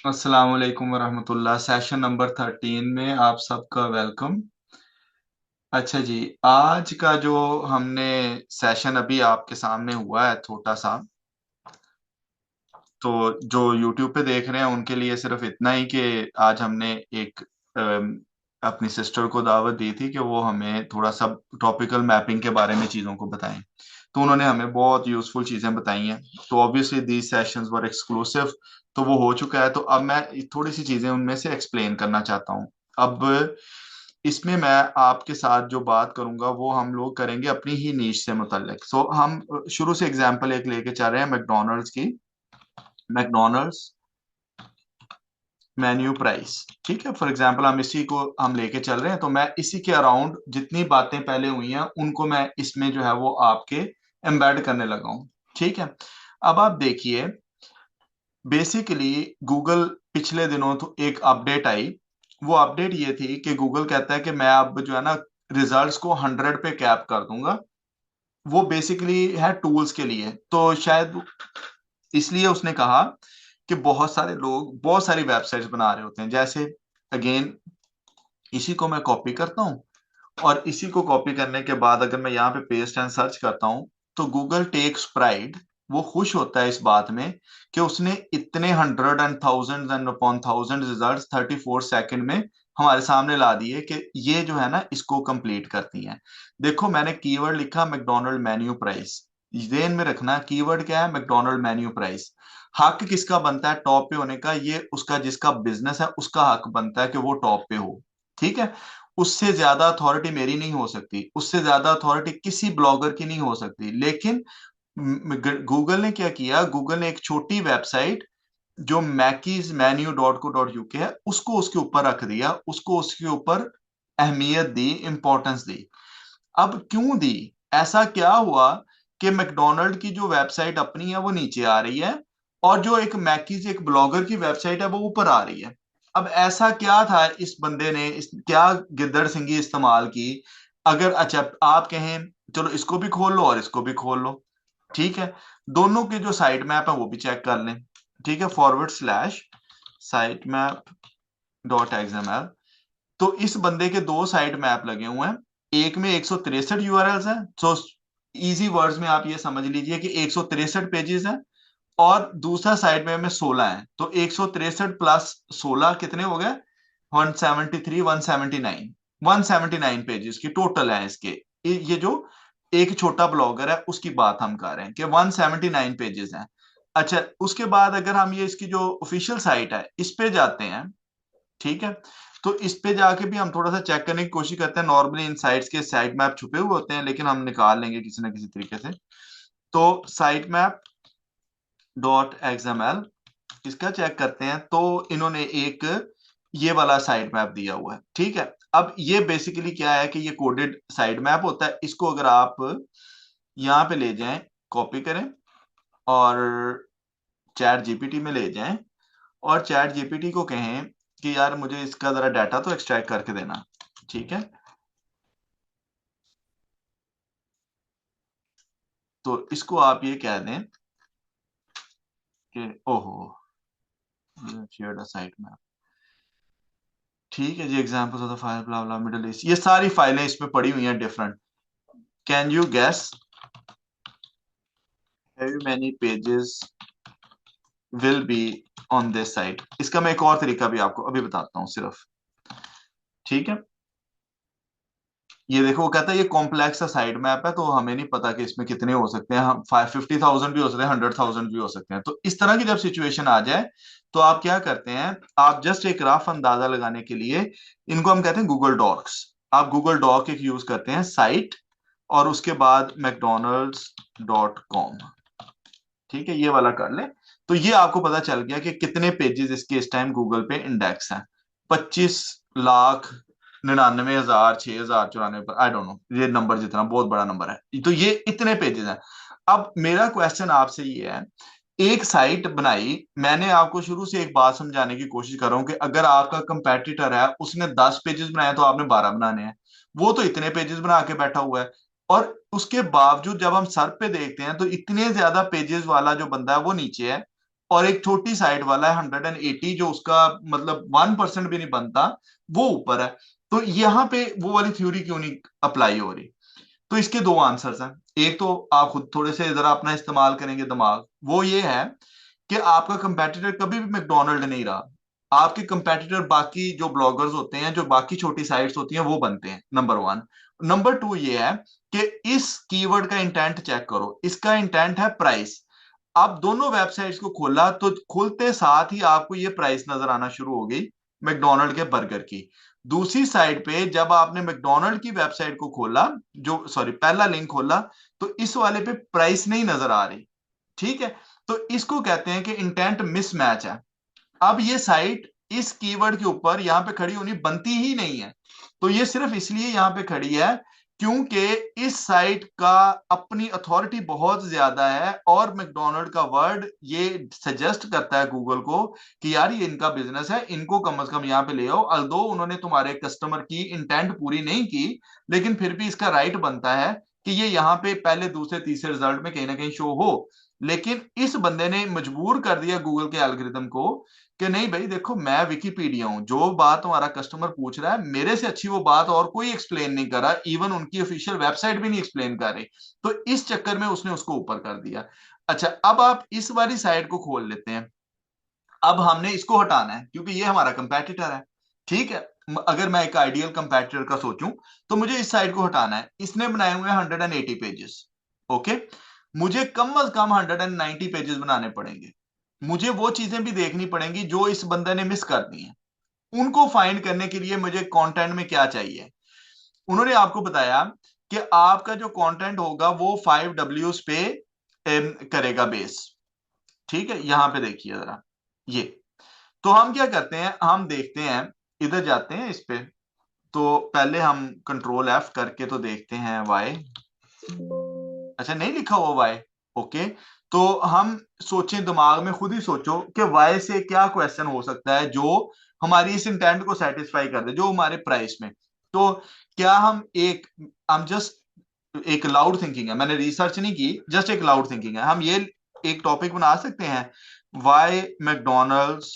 अस्सलाम वालेकुम वरहमतुल्लाह। Session number 13 में आप सबका वेलकम। अच्छा जी, आज का जो हमने सेशन अभी आपके सामने हुआ है छोटा सा, तो जो यूट्यूब पे देख रहे हैं उनके लिए सिर्फ इतना ही कि आज हमने एक अपनी सिस्टर को दावत दी थी कि वो हमें थोड़ा सा टॉपिकल मैपिंग के बारे में चीज़ों को बताएं। तो उन्होंने हमें बहुत यूजफुल चीज़ें बताई हैं। तो obviously these sessions were exclusive, तो वो हो चुका है। तो अब मैं थोड़ी सी चीज़ें उनमें से एक्सप्लेन करना चाहता हूँ। अब इसमें मैं आपके साथ जो बात करूंगा वो हम लोग करेंगे अपनी ही नीश से मुतल्लिक। सो हम शुरू से एग्जांपल एक लेके चल रहे हैं मैकडोनल्ड्स की। मैकडोनल्ड्स मेन्यू प्राइस, ठीक है। फॉर एग्जांपल हम इसी को हम लेके चल रहे हैं, तो मैं इसी के अराउंड जितनी बातें पहले हुई हैं उनको मैं इसमें जो है वो आपके एम्बेड करने लगा हूं, ठीक है। अब आप देखिए, बेसिकली गूगल पिछले दिनों तो एक अपडेट आई। वो अपडेट ये थी कि गूगल कहता है कि मैं अब जो है ना रिजल्ट्स को 100 पे कैप कर दूंगा। वो बेसिकली है टूल्स के लिए, तो शायद इसलिए उसने कहा कि बहुत सारे लोग बहुत सारी वेबसाइट्स बना रहे होते हैं। जैसे अगेन इसी को मैं कॉपी करता हूं, और इसी को कॉपी करने के बाद अगर मैं यहाँ पे पेस्ट एंड सर्च करता हूं, तो गूगल टेक्स प्राइड, वो खुश होता है इस बात में कि उसने इतने hundred and thousand and upon thousand result 34 second में हमारे सामने ला दिए कि ये जो है ना इसको कंप्लीट करती हैं। देखो मैंने कीवर्ड लिखा मैकडोनल्ड मेन्यू प्राइस। ध्यान में रखना कीवर्ड क्या है, मैकडोनल्ड मेन्यू प्राइस। हक किसका बनता है टॉप पे होने का? ये उसका जिसका बिजनेस है उसका हक बनता है कि वो टॉप पे हो, ठीक है। उससे ज्यादा अथॉरिटी मेरी नहीं हो सकती, उससे ज्यादा अथॉरिटी किसी ब्लॉगर की नहीं हो सकती। लेकिन गूगल ने क्या किया, गूगल ने एक छोटी वेबसाइट जो मैकीज menu dot co dot UK है उसको उसके ऊपर रख दिया, उसको उसके ऊपर अहमियत दी, इंपॉर्टेंस दी। अब क्यों दी? ऐसा क्या हुआ कि मैकडोनल्ड की जो वेबसाइट अपनी है वो नीचे आ रही है, और जो एक मैकीज एक ब्लॉगर की वेबसाइट है वो ऊपर आ रही है। अब ऐसा क्या था इस बंदे ने, क्या गिद्दड़ सिंगी इस्तेमाल की? अगर अच्छा आप कहें चलो इसको भी खोल लो और इसको भी खोल लो, ठीक है। दोनों के जो साइट मैप है वो भी चेक कर लें, ठीक है। Forward slash site map dot XML. तो इस बंदे के दो साइट मैप लगे हुए हैं। एक में 163 यूआरएल्स हैं, सो इजी वर्ड्स में आप ये समझ लीजिए कि 163 पेजेस हैं। और दूसरा साइड में 16 है, तो 163 प्लस 16 कितने हो गए? 173, 179, 179 पेजेस की टोटल है इसके। ये जो एक छोटा ब्लॉगर है उसकी बात हम कर रहे हैं कि 179 पेजेस हैं। अच्छा, उसके बाद अगर हम ये इसकी जो ऑफिशियल साइट है इस पे जाते हैं, ठीक है। तो इस पे जाके भी हम थोड़ा सा चेक करने की कोशिश करते हैं। नॉर्मली इन साइट्स के साइट मैप छुपे हुए होते हैं, लेकिन हम निकाल लेंगे किसी ना किसी तरीके से। तो साइट मैप डॉट एक्सएमएल इसका चेक करते हैं, तो इन्होंने एक ये वाला साइट मैप दिया हुआ है, ठीक है। अब ये बेसिकली क्या है कि ये कोडेड साइट मैप होता है। इसको अगर आप यहाँ पे ले जाएं, कॉपी करें और चैट जीपीटी में ले जाएं, और चैट जीपीटी को कहें कि यार मुझे इसका जरा डाटा तो एक्सट्रैक्ट करके देना, ठीक है। तो इसको आप ये कह दें कि ओहो शेयर्ड अ साइट मैप, ठीक है जी। Examples of the file bla bla Middle East, ये सारी फाइलें इसमें पड़ी हुई हैं different. Can you guess how many pages will be on this site? इसका मैं एक और तरीका भी आपको अभी बताता हूँ सिर्फ, ठीक है। ये देखो वो कहता है ये कॉम्प्लेक्स सा साइड मैप है, तो हमें नहीं पता कि इसमें कितने हो सकते हैं। हम 50,000 भी हो सकते हैं, 100,000 भी हो सकते हैं। तो इस तरह की जब सिचुएशन आ जाए तो आप क्या करते हैं, आप जस्ट एक रफ अंदाजा लगाने के लिए इनको हम कहते हैं गूगल डॉक्स। आप गूगल डॉक एक यूज करते हैं साइट, और उसके बाद mcdonalds.com, ठीक है। ये वाला कर ले, तो ये आपको पता चल गया कि कितने पेजेस इसके इस टाइम गूगल पे इंडेक्स हैं। 25,99,000, 6,000, 94, आई डोंट नो ये नंबर, जितना बहुत बड़ा नंबर है। तो ये इतने पेजेस हैं। अब मेरा क्वेश्चन आपसे ये है, एक साइट बनाई मैंने, आपको शुरू से एक बात समझाने की कोशिश कर रहा हूं कि अगर आपका कंपेटिटर है उसने 10 पेजेस बनाए तो आपने 12 बनाने हैं। वो तो इतने पेजेस बना के बैठा हुआ है। और उसके बावजूद जब हम सर पे देखते हैं तो इतने ज्यादा पेजेस वाला जो बंदा है वो नीचे है, और एक छोटी साइट वाला है 180 जो उसका मतलब 1% भी नहीं बनता, वो ऊपर है। तो यहाँ पे वो वाली थ्योरी क्यों नहीं अप्लाई हो रही? तो इसके दो आंसर्स हैं। एक तो आप खुद थोड़े से जरा अपना इस्तेमाल करेंगे दिमाग, वो ये है कि आपका कंपेटिटर कभी भी मैकडोनल्ड नहीं रहा। आपके कंपेटिटर बाकी जो ब्लॉगर्स होते हैं, जो बाकी छोटी साइट्स होती हैं, वो बनते हैं, नंबर वन। नंबर टू ये है कि इस कीवर्ड का इंटेंट चेक करो, इसका इंटेंट है प्राइस। आप दोनों वेबसाइट्स को खोला तो खोलते साथ ही आपको ये प्राइस नजर आना शुरू हो गई मैकडोनल्ड के बर्गर की। दूसरी साइड पे जब आपने मैकडोनल्ड की वेबसाइट को खोला, जो सॉरी पहला लिंक खोला, तो इस वाले पे प्राइस नहीं नजर आ रही। ठीक है, तो इसको कहते हैं कि इंटेंट मिसमैच है। अब ये साइट इस कीवर्ड के ऊपर यहां पे खड़ी होनी बनती ही नहीं है। तो ये सिर्फ इसलिए यहां पे खड़ी है क्योंकि इस साइट का अपनी अथॉरिटी बहुत ज्यादा है, और मैकडोनल्ड का वर्ड ये सजेस्ट करता है गूगल को कि यार ये इनका बिजनेस है, इनको कम से कम यहाँ पे ले आओ। अल्दो उन्होंने तुम्हारे कस्टमर की इंटेंट पूरी नहीं की, लेकिन फिर भी इसका राइट बनता है कि ये यहाँ पे पहले दूसरे तीसरे रिजल्ट में कहीं ना कहीं शो हो। लेकिन इस बंदे ने मजबूर कर दिया गूगल के एल्गोरिदम को कि नहीं भाई देखो, मैं विकीपीडिया हूं, जो बात तुम्हारा कस्टमर पूछ रहा है मेरे से अच्छी वो बात और कोई एक्सप्लेन नहीं कर रहा, इवन उनकी ऑफिशियल वेबसाइट भी नहीं एक्सप्लेन कर रही। तो इस चक्कर में उसने उसको ऊपर कर दिया। अच्छा, अब आप इस वाली साइट को खोल लेते हैं। अब हमने इसको हटाना है क्योंकि ये हमारा कंपेटिटर है। ठीक है, अगर मैं एक आइडियल कंपेटिटर का सोचूं तो मुझे इस साइट को हटाना है। इसने बनाए हुए 180 पेजेस। ओके, मुझे कम से कम 190 पेजेस बनाने पड़ेंगे। मुझे वो चीजें भी देखनी पड़ेंगी जो इस बंदे ने मिस कर दी हैं। उनको फाइंड करने के लिए मुझे कंटेंट में क्या चाहिए? उन्होंने आपको बताया कि आपका जो कंटेंट होगा वो 5 Ws पे करेगा बेस। ठीक है, यहां पे देखिए जरा ये। तो हम क्या करते हैं, हम देखते हैं, इधर जाते हैं इस पे। तो पहले हम कंट्रोल F करके तो देखते हैं वाई। अच्छा, नहीं लिखा हुआ वाई। ओके, तो हम सोचें, दिमाग में खुद ही सोचो कि वाई से क्या क्वेश्चन हो सकता है जो हमारी इस इंटेंट को सेटिस्फाई कर दे, जो हमारे प्राइस में। तो क्या हम जस्ट एक लाउड थिंकिंग है, मैंने रिसर्च नहीं की, जस्ट एक लाउड थिंकिंग है, हम ये एक टॉपिक बना सकते हैं, why McDonald's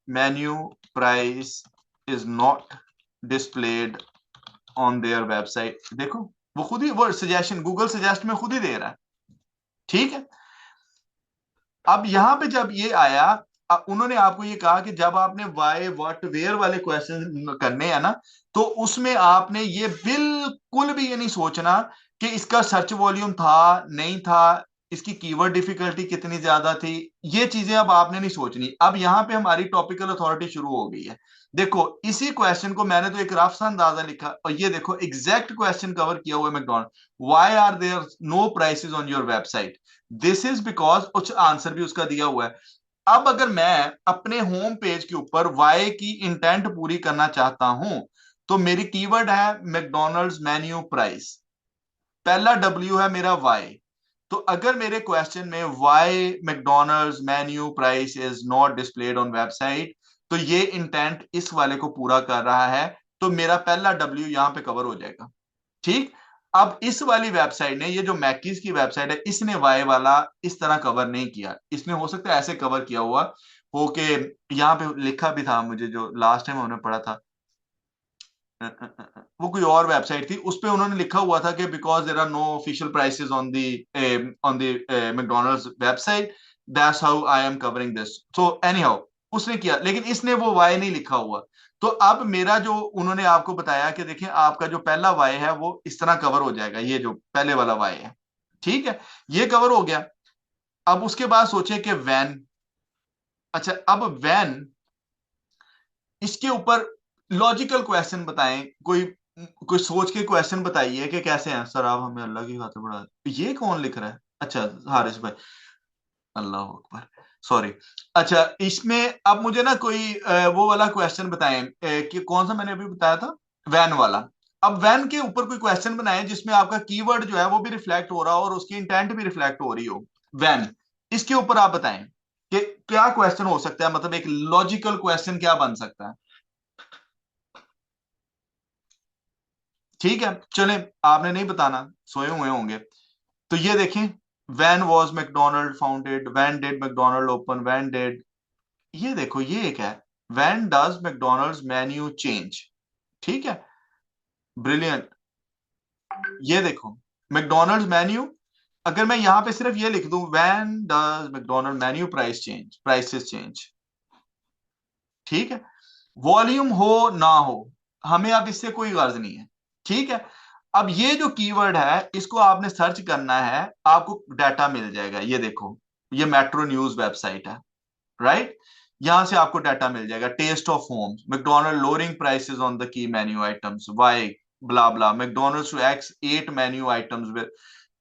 menu price is not displayed on their website. देखो, वो खुद ही वो सजेशन गूगल सजेस्ट में खुद ही दे रहा है। ठीक है, अब यहां पे जब ये आया, उन्होंने आपको ये कहा कि जब आपने वाई व्हाट वेयर वाले क्वेश्चन करने हैं ना, तो उसमें आपने ये बिल्कुल भी ये नहीं सोचना कि इसका सर्च वॉल्यूम था नहीं था, इसकी कीवर्ड डिफिकल्टी कितनी ज्यादा थी। ये चीजें अब आपने नहीं सोचनी। अब यहां पे हमारी टॉपिकल अथॉरिटी शुरू हो गई है। देखो, इसी क्वेश्चन को मैंने तो एक रफ सा अंदाजा लिखा, और ये देखो एग्जैक्ट क्वेश्चन कवर किया हुआ है McDonald. Why are there no prices on your website? This is because कुछ आंसर भी उसका दिया हुआ है। अब अगर मैं अपने होम पेज के ऊपर वाई की इंटेंट पूरी करना चाहता हूं, तो मेरी कीवर्ड है मैकडोनल्ड्स मेन्यू प्राइस, पहला डब्ल्यू है मेरा वाई। तो अगर मेरे क्वेश्चन में why McDonald's menu price is not displayed on website, तो ये इंटेंट इस वाले को पूरा कर रहा है, तो मेरा पहला डब्ल्यू यहां पे कवर हो जाएगा। ठीक, अब इस वाली वेबसाइट ने, ये जो मैकीज की वेबसाइट है, इसने वाई वाला इस तरह कवर नहीं किया। इसने हो सकता है ऐसे कवर किया हुआ हो के यहाँ पे लिखा भी था, मुझे जो लास्ट टाइम हमने पढ़ा था, वो कोई और वेबसाइट थी, उस पे उन्होंने लिखा हुआ था कि because there are no official prices on the McDonald's website, that's how I am covering this. So anyhow उसने किया, लेकिन इसने वो वाई नहीं लिखा हुआ। तो अब मेरा जो उन्होंने आपको बताया कि देखिए आपका जो पहला वाई है वो इस तरह कवर हो जाएगा, ये जो पहले वाला वाई है। ठीक है, ये कवर हो गया। अब उसके बाद सोचे कि वैन। अच्छा, अब वैन, इसके ऊपर लॉजिकल क्वेश्चन बताएं, कोई कोई सोच के क्वेश्चन बताइए कि कैसे हैं सर आप हमें अल्लाह की खातिर पढ़ा। ये कौन लिख रहा है? अच्छा, हारिस भाई, अल्लाह अकबर, सॉरी। अच्छा, इसमें अब मुझे ना कोई वो वाला क्वेश्चन बताएं, कि कौन सा मैंने अभी बताया था, वैन वाला। अब वैन के ऊपर कोई क्वेश्चन बनाएं जिसमें आपका कीवर्ड जो है वो भी रिफ्लेक्ट हो रहा हो और उसकी इंटेंट भी रिफ्लेक्ट हो रही हो। वैन, इसके ऊपर आप बताएं कि क्या क्वेश्चन हो सकता है, मतलब एक लॉजिकल क्वेश्चन क्या बन सकता है। ठीक है, चले, आपने नहीं बताना, सोए हुए होंगे। तो ये देखें, when was McDonald founded, when did McDonald open, when did, ये देखो ये एक है, when does McDonald's menu change. ठीक है, ब्रिलियंट। ये देखो मैकडोनल्ड्स मेन्यू, अगर मैं यहां पे सिर्फ ये लिख दूं, when does McDonald menu price change, prices change, ठीक है, वॉल्यूम हो ना हो, हमें अब इससे कोई गर्ज नहीं है। ठीक है, अब ये जो कीवर्ड है इसको आपने सर्च करना है, आपको डाटा मिल जाएगा। ये देखो, ये मेट्रो न्यूज वेबसाइट है, राइट, यहां से आपको डाटा मिल जाएगा। Taste of Home, McDonald lowering prices on the key menu items, why blah blah, McDonald's to axe 8 menu items with,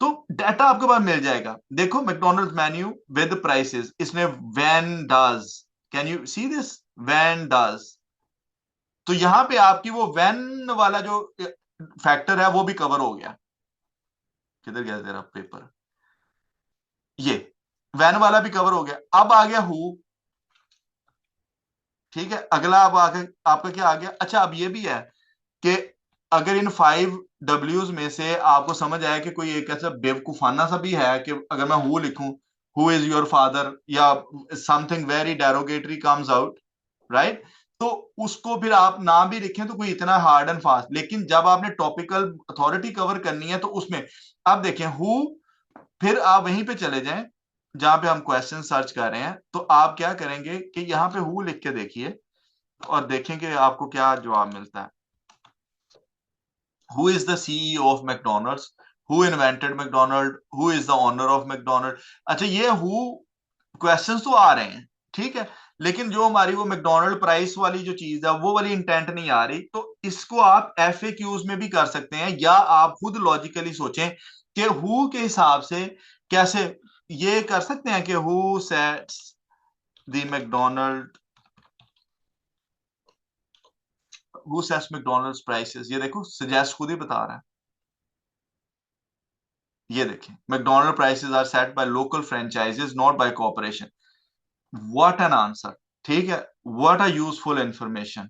तो डाटा आपके पास मिल जाएगा। देखो मैकडोनल्ड्स मेन्यू विद प्राइसेस, इसने when does, can you see this, when does, तो यहां पे आपकी वो व्हेन वाला जो फैक्टर है वो भी कवर हो गया। किधर गया तेरा पेपर, ये व्हेन वाला भी कवर हो गया। अब आ गया हु, ठीक है, अगला अब आगे आपका क्या आ गया। अच्छा, अब ये भी है कि अगर इन 5 W's में से आपको समझ आया कि कोई एक ऐसा बेवकूफाना सा भी है कि अगर मैं हु लिखूं, हु इज योर फादर, या something very derogatory comes out, right, तो उसको फिर आप ना भी लिखें तो कोई इतना हार्ड एंड फास्ट, लेकिन जब आपने टॉपिकल अथॉरिटी कवर करनी है तो उसमें, अब देखें हु, फिर आप वहीं पे चले जाएं जहां पे हम क्वेश्चन सर्च कर रहे हैं, तो आप क्या करेंगे कि यहां पे हु लिख के देखिए और देखें कि आपको क्या जवाब मिलता है। Who is the CEO of McDonald's? Who invented McDonald? Who is the owner of McDonald? अच्छा, ये who क्वेश्चंस तो आ रहे हैं, ठीक है, लेकिन जो हमारी वो मैकडोनल्ड प्राइस वाली जो चीज है वो वाली इंटेंट नहीं आ रही। तो इसको आप FAQs में भी कर सकते हैं, या आप खुद लॉजिकली सोचें कि हु के हिसाब से कैसे ये कर सकते हैं कि who sets the McDonald, who sets McDonald's prices, ये देखो सजेस्ट खुद ही बता रहा है। ये देखें, McDonald prices are set by local franchises not by corporation. What an answer, ठीक है, व्हाट अ यूजफुल इंफॉर्मेशन।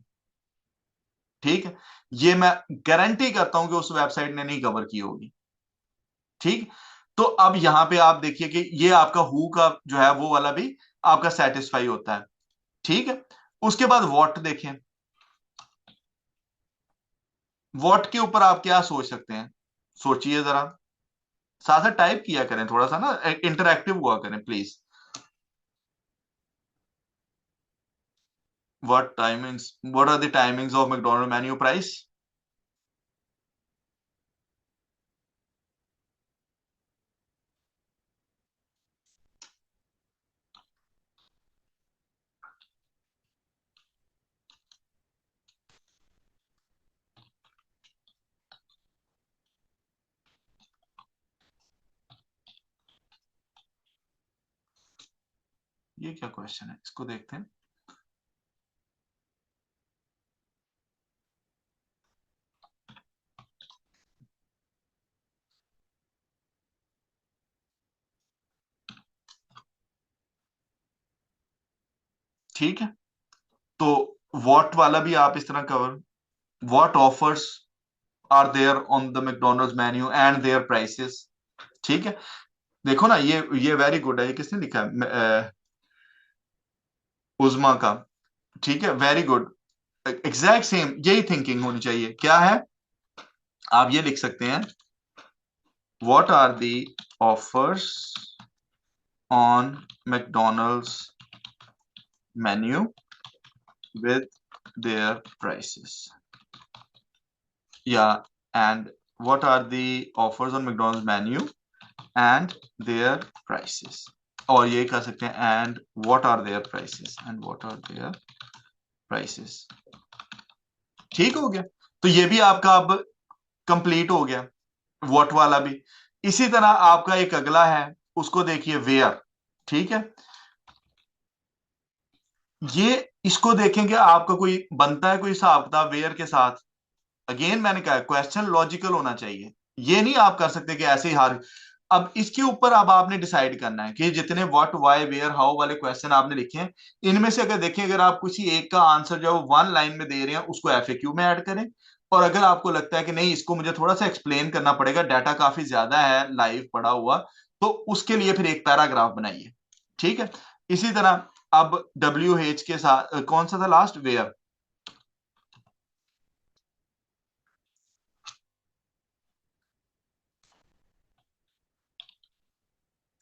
ठीक है, ये मैं गारंटी करता हूं कि उस वेबसाइट ने नहीं कवर की होगी। ठीक, तो अब यहां पे आप देखिए कि ये आपका हु का जो है वो वाला भी आपका सेटिस्फाई होता है। ठीक है, उसके बाद व्हाट देखें, व्हाट के ऊपर आप क्या सोच सकते हैं, सोचिए जरा, साथ साथ टाइप किया करें, थोड़ा सा ना इंटरैक्टिव हुआ करें please. What are the timings of McDonald menu price? ये क्या क्वेश्चन है, इसको देखते हैं। ठीक है, तो व्हाट वाला भी आप इस तरह cover, what offers are there on the McDonald's menu and their prices. ठीक है, देखो ना, ये वेरी गुड है, ये किसने लिखा है, उजमा का। ठीक है, वेरी गुड, एग्जैक्ट सेम यही थिंकिंग होनी चाहिए। क्या है, आप ये लिख सकते हैं, what are the offers on McDonald's menu with their prices, yeah, and what are the offers on McDonald's menu and their prices, और ये कर सकते हैं and what are their prices, and what are their prices। ठीक हो गया, तो ये भी आपका अब कंप्लीट हो गया, what वाला भी। इसी तरह आपका एक अगला है, उसको देखिए, where। ठीक है, ये इसको देखेंगे, आपका कोई बनता है कोई हिसाब किताब वेयर के साथ। अगेन मैंने कहा क्वेश्चन लॉजिकल होना चाहिए, ये नहीं आप कर सकते कि ऐसे ही हार। अब इसके ऊपर अब आपने डिसाइड करना है कि जितने व्हाट वाई वेयर हाउ वाले क्वेश्चन आपने लिखे हैं, इनमें से अगर देखें, अगर आप किसी एक का आंसर जो 1 लाइन में दे रहे हैं उसको FAQ में ऐड करें, और अगर आपको लगता है कि नहीं इसको मुझे थोड़ा सा एक्सप्लेन करना पड़ेगा, डाटा काफी ज्यादा है लाइव पड़ा हुआ, तो उसके लिए फिर एक पैराग्राफ बनाइए। ठीक है। इसी तरह अब WH के साथ कौन सा था लास्ट, वेयर,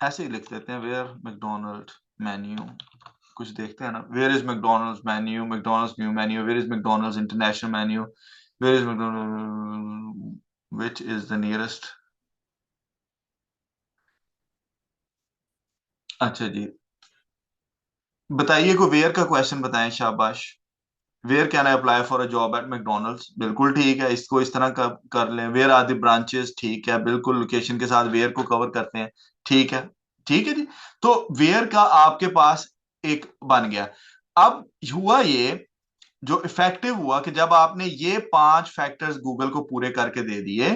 ऐसे ही लिख देते हैं, वेयर मैकडोनल्ड मेन्यू, कुछ देखते हैं ना, where is McDonald's menu, McDonald's new menu, where is McDonald's international menu, where is McDonald which is the nearest. अच्छा जी, बताइए, को वेयर का क्वेश्चन बताएं, शाबाश। Where can I apply for a job at McDonald's, बिल्कुल ठीक है, इसको इस तरह कर लें। वेयर आर द ब्रांचेस, ठीक है, बिल्कुल लोकेशन के साथ वेयर को कवर करते हैं, ठीक है। ठीक है जी। तो वेयर का आपके पास एक बन गया। अब हुआ ये, जो इफेक्टिव हुआ कि जब आपने ये 5 फैक्टर्स गूगल को पूरे करके दे दिए,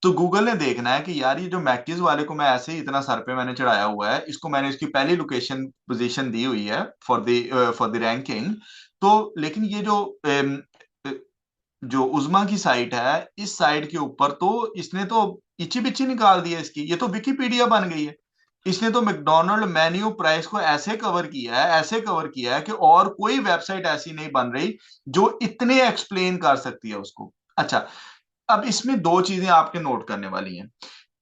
तो गूगल ने देखना है कि यार ये जो मैकिज वाले को मैं ऐसे ही इतना सर पे मैंने चढ़ाया हुआ है, इसको मैंने इसकी पहली लोकेशन पोजीशन दी हुई है फॉर द रैंकिंग। तो लेकिन ये जो उज़मा की साइट है, इस साइट के ऊपर तो इसने तो इची बिची निकाल दिया इसकी, ये तो विकिपीडिया बन गई है। इसने तो मैकडोनल्ड मेन्यू प्राइस को ऐसे कवर किया है, ऐसे कवर किया है कि और कोई वेबसाइट ऐसी नहीं बन रही जो इतने एक्सप्लेन कर सकती है उसको। अच्छा, अब इसमें दो चीजें आपके नोट करने वाली हैं।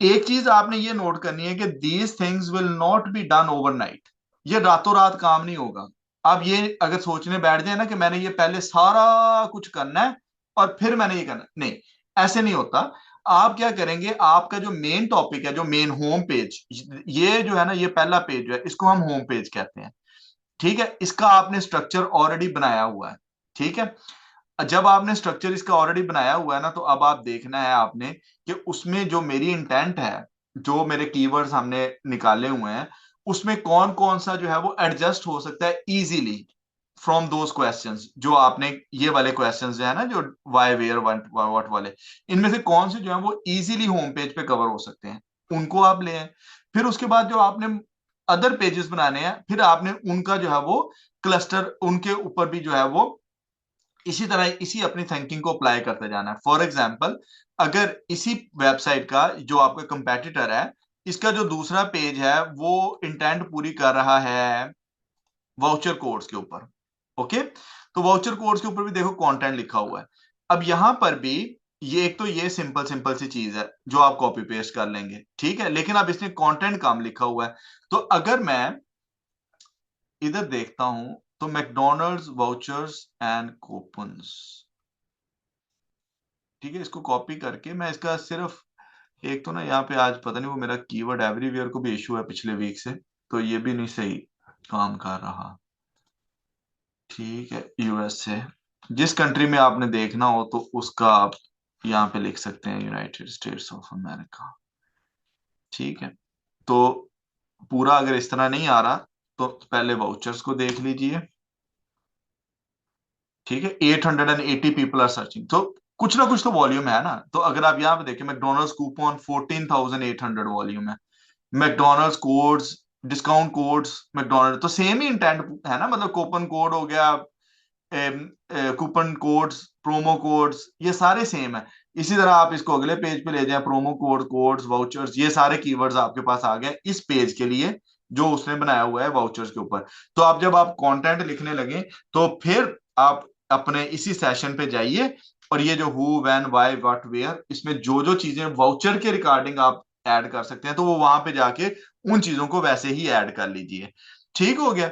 एक चीज आपने ये नोट करनी है कि these things will not be done overnight. ये रातों रात काम नहीं होगा। आप ये अगर सोचने बैठ जाए ना कि मैंने ये पहले सारा कुछ करना है और फिर मैंने ये करना, नहीं, ऐसे नहीं होता। आप क्या करेंगे, आपका जो मेन टॉपिक है, जो मेन होम पेज, ये जो है ना, ये पहला पेज जो है, इसको हम होम पेज कहते हैं। ठीक है, इसका आपने स्ट्रक्चर ऑलरेडी बनाया हुआ है। ठीक है। जब आपने स्ट्रक्चर इसका ऑलरेडी बनाया हुआ है ना, तो अब आप देखना है आपने कि उसमें जो मेरी इंटेंट है, जो मेरे कीवर्ड्स हमने निकाले हुए हैं, उसमें कौन कौन सा जो है वो एडजस्ट हो सकता है इजीली फ्रॉम दोज क्वेश्चंस, जो आपने ये वाले क्वेश्चंस जो है ना, जो वाई वेयर व्हाट वाले, इनमें से कौन से जो है वो इजीली होम पेज पे कवर हो सकते हैं, उनको आप ले आए। फिर उसके बाद जो आपने अदर पेजेस बनाने हैं, फिर आपने उनका जो है वो क्लस्टर, उनके ऊपर भी जो है वो इसी तरह इसी अपनी थिंकिंग को अप्लाई करते जाना है। फॉर एग्जाम्पल, अगर इसी वेबसाइट का जो आपका कंपेटिटर है, इसका जो दूसरा पेज है वो इंटेंट पूरी कर रहा है वाउचर कोड्स के ऊपर, ओके, तो वाउचर कोड्स के ऊपर भी देखो कंटेंट लिखा हुआ है। अब यहां पर भी ये एक तो ये सिंपल सिंपल सी चीज है जो आप कॉपी पेस्ट कर लेंगे, ठीक है, लेकिन अब इसने कंटेंट कम लिखा हुआ है। तो अगर मैं इधर देखता हूं, तो मैकडोनल्ड्स वाउचर्स एंड कूपन्स, ठीक है, इसको कॉपी करके मैं इसका सिर्फ एक तो ना, यहाँ पे आज पता नहीं वो मेरा कीवर्ड एवरीवेयर को भी इशू है पिछले वीक से, तो ये भी नहीं सही काम कर रहा। ठीक है, यूएस से, जिस कंट्री में आपने देखना हो तो उसका आप यहाँ पे लिख सकते हैं, यूनाइटेड स्टेट्स ऑफ अमेरिका। ठीक है। तो पूरा अगर इस तरह नहीं आ रहा, तो पहले वाउचर्स को देख लीजिए। ठीक है, 880 पीपल आर सर्चिंग, तो कुछ ना कुछ तो वॉल्यूम है ना। तो अगर आप यहाँ पे देखें, मैकडोनल्ड्स कूपन 14,800 वॉल्यूम है, McDonald's codes, discount codes, McDonald, तो सेम ही इंटेंट है ना, मतलब कूपन कोड हो गया, कूपन कोड्स, प्रोमो कोड्स, ये सारे सेम है। इसी तरह आप इसको अगले पेज पे ले जाएं, प्रोमो कोड, कोड्स, वाउचर्स, ये सारे कीवर्ड्स आपके पास आ गए इस पेज के लिए जो उसने बनाया हुआ है वाउचर्स के ऊपर। तो आप जब आप कंटेंट लिखने लगे, तो फिर आप अपने इसी सेशन पे जाइए, और ये जो who, when, why, what, where, इसमें जो जो चीजें वाउचर के रिगार्डिंग आप ऐड कर सकते हैं, तो वो वहां पे जाके उन चीजों को वैसे ही ऐड कर लीजिए। ठीक हो गया।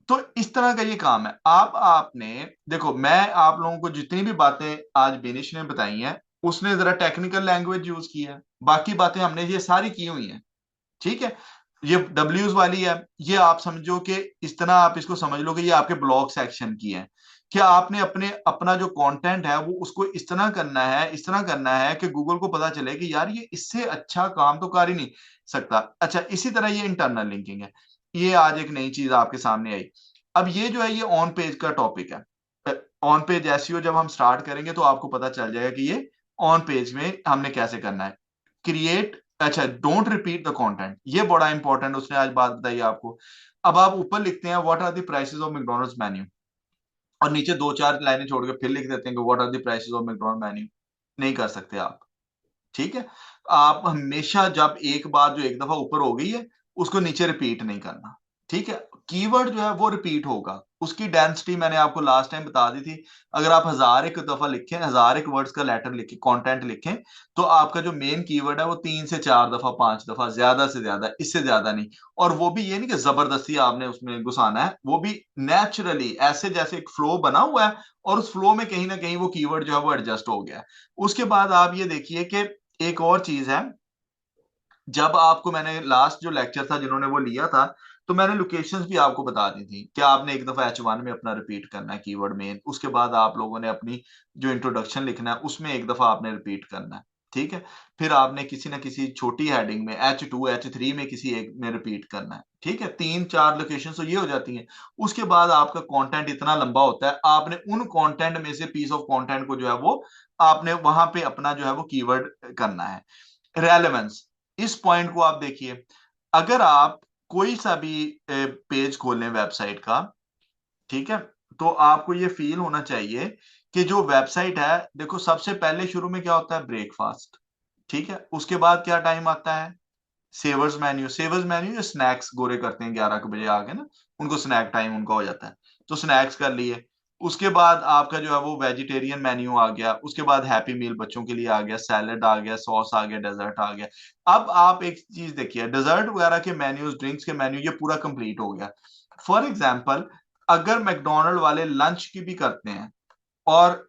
तो इस तरह का ये काम है। आप आपने देखो, मैं आप लोगों को जितनी भी बातें आज बेनिश ने बताई हैं, उसने जरा टेक्निकल लैंग्वेज यूज की है, बाकी बातें हमने ये सारी की हुई हैं। ठीक है। ये डब्ल्यूज वाली है, ये आप समझो कि इस तरह आप इसको समझ लो कि ये आपके ब्लॉग सेक्शन की है। क्या आपने अपने अपना जो कंटेंट है वो उसको इस तरह करना है, इस तरह करना है कि गूगल को पता चले कि यार ये इससे अच्छा काम तो कर ही नहीं सकता। अच्छा, इसी तरह ये इंटरनल लिंकिंग है, ये आज एक नई चीज आपके सामने आई। अब ये जो है ये ऑन पेज का टॉपिक है। ऑन पेज एसईओ जब हम स्टार्ट करेंगे तो आपको पता चल जाएगा कि ये ऑन पेज में हमने कैसे करना है। क्रिएट, अच्छा, डोंट रिपीट द कंटेंट, ये बड़ा इंपॉर्टेंट उसने आज बात बताई आपको। अब आप ऊपर लिखते हैं what are the prices of McDonald's menu, और नीचे दो चार लाइनें छोड़ के फिर लिख देते हैं कि what are the prices of McDonald's menu. नहीं कर सकते आप। ठीक है। आप हमेशा जब एक बात जो एक दफा ऊपर हो गई है उसको नीचे रिपीट नहीं करना। ठीक है। कीवर्ड जो है वो रिपीट होगा, उसकी डेंसिटी मैंने आपको लास्ट टाइम बता दी थी। अगर आप हजार एक दफा लिखें, हजार एक वर्ड्स का लेटर लिखें, कंटेंट लिखें, तो आपका जो मेन कीवर्ड है वो 3 से 4 दफा, 5 दफा, ज्यादा से ज्यादा, इससे ज्यादा नहीं। और वो भी ये नहीं कि जबरदस्ती आपने उसमें घुसाना है, वो भी नेचुरली ऐसे जैसे एक फ्लो बना हुआ है, और उस फ्लो में कहीं ना कहीं वो कीवर्ड जो है वो एडजस्ट हो गया है। उसके बाद आप ये देखिए कि एक और चीज है, जब आपको मैंने लास्ट जो लेक्चर था जिन्होंने वो लिया था, तो मैंने लोकेशंस भी आपको बता दी थी कि आपने एक दफा H1 में अपना रिपीट करना है कीवर्ड मेन, उसके बाद आप लोगों ने अपनी जो इंट्रोडक्शन लिखना है उसमें एक दफा आपने रिपीट करना है। ठीक है। फिर आपने किसी ना किसी छोटी हेडिंग में H2 H3 में किसी एक में रिपीट करना है। ठीक है। 3 4 लोकेशन तो ये हो जाती हैं। उसके बाद आपका कंटेंट इतना लंबा होता है, आपने उन कंटेंट में से पीस ऑफ कंटेंट को जो है वो आपने वहां पे अपना जो है वो कीवर्ड करना है। रेलेवेंस, इस पॉइंट को आप देखिए। अगर आप कोई सा भी पेज खोलें वेबसाइट का, ठीक है, तो आपको ये फील होना चाहिए कि जो वेबसाइट है, देखो सबसे पहले शुरू में क्या होता है, ब्रेकफास्ट। ठीक है। उसके बाद क्या टाइम आता है, सेवर्स मेन्यू। सेवर्स मेन्यू स्नैक्स गोरे करते हैं 11 बजे आके ना, उनको स्नैक टाइम उनका हो जाता है, तो स्नैक्स कर लिए। उसके बाद आपका जो है वो वेजिटेरियन मेन्यू आ गया, उसके बाद हैप्पी मील बच्चों के लिए आ गया, सैलेड आ गया, सॉस आ गया, डेजर्ट आ गया। अब आप एक चीज देखिए, डेजर्ट वगैरह के मेन्यूज, ड्रिंक्स के मेन्यू, ये पूरा कंप्लीट हो गया। फॉर एग्जाम्पल, अगर मैकडोनल्ड वाले लंच की भी करते हैं और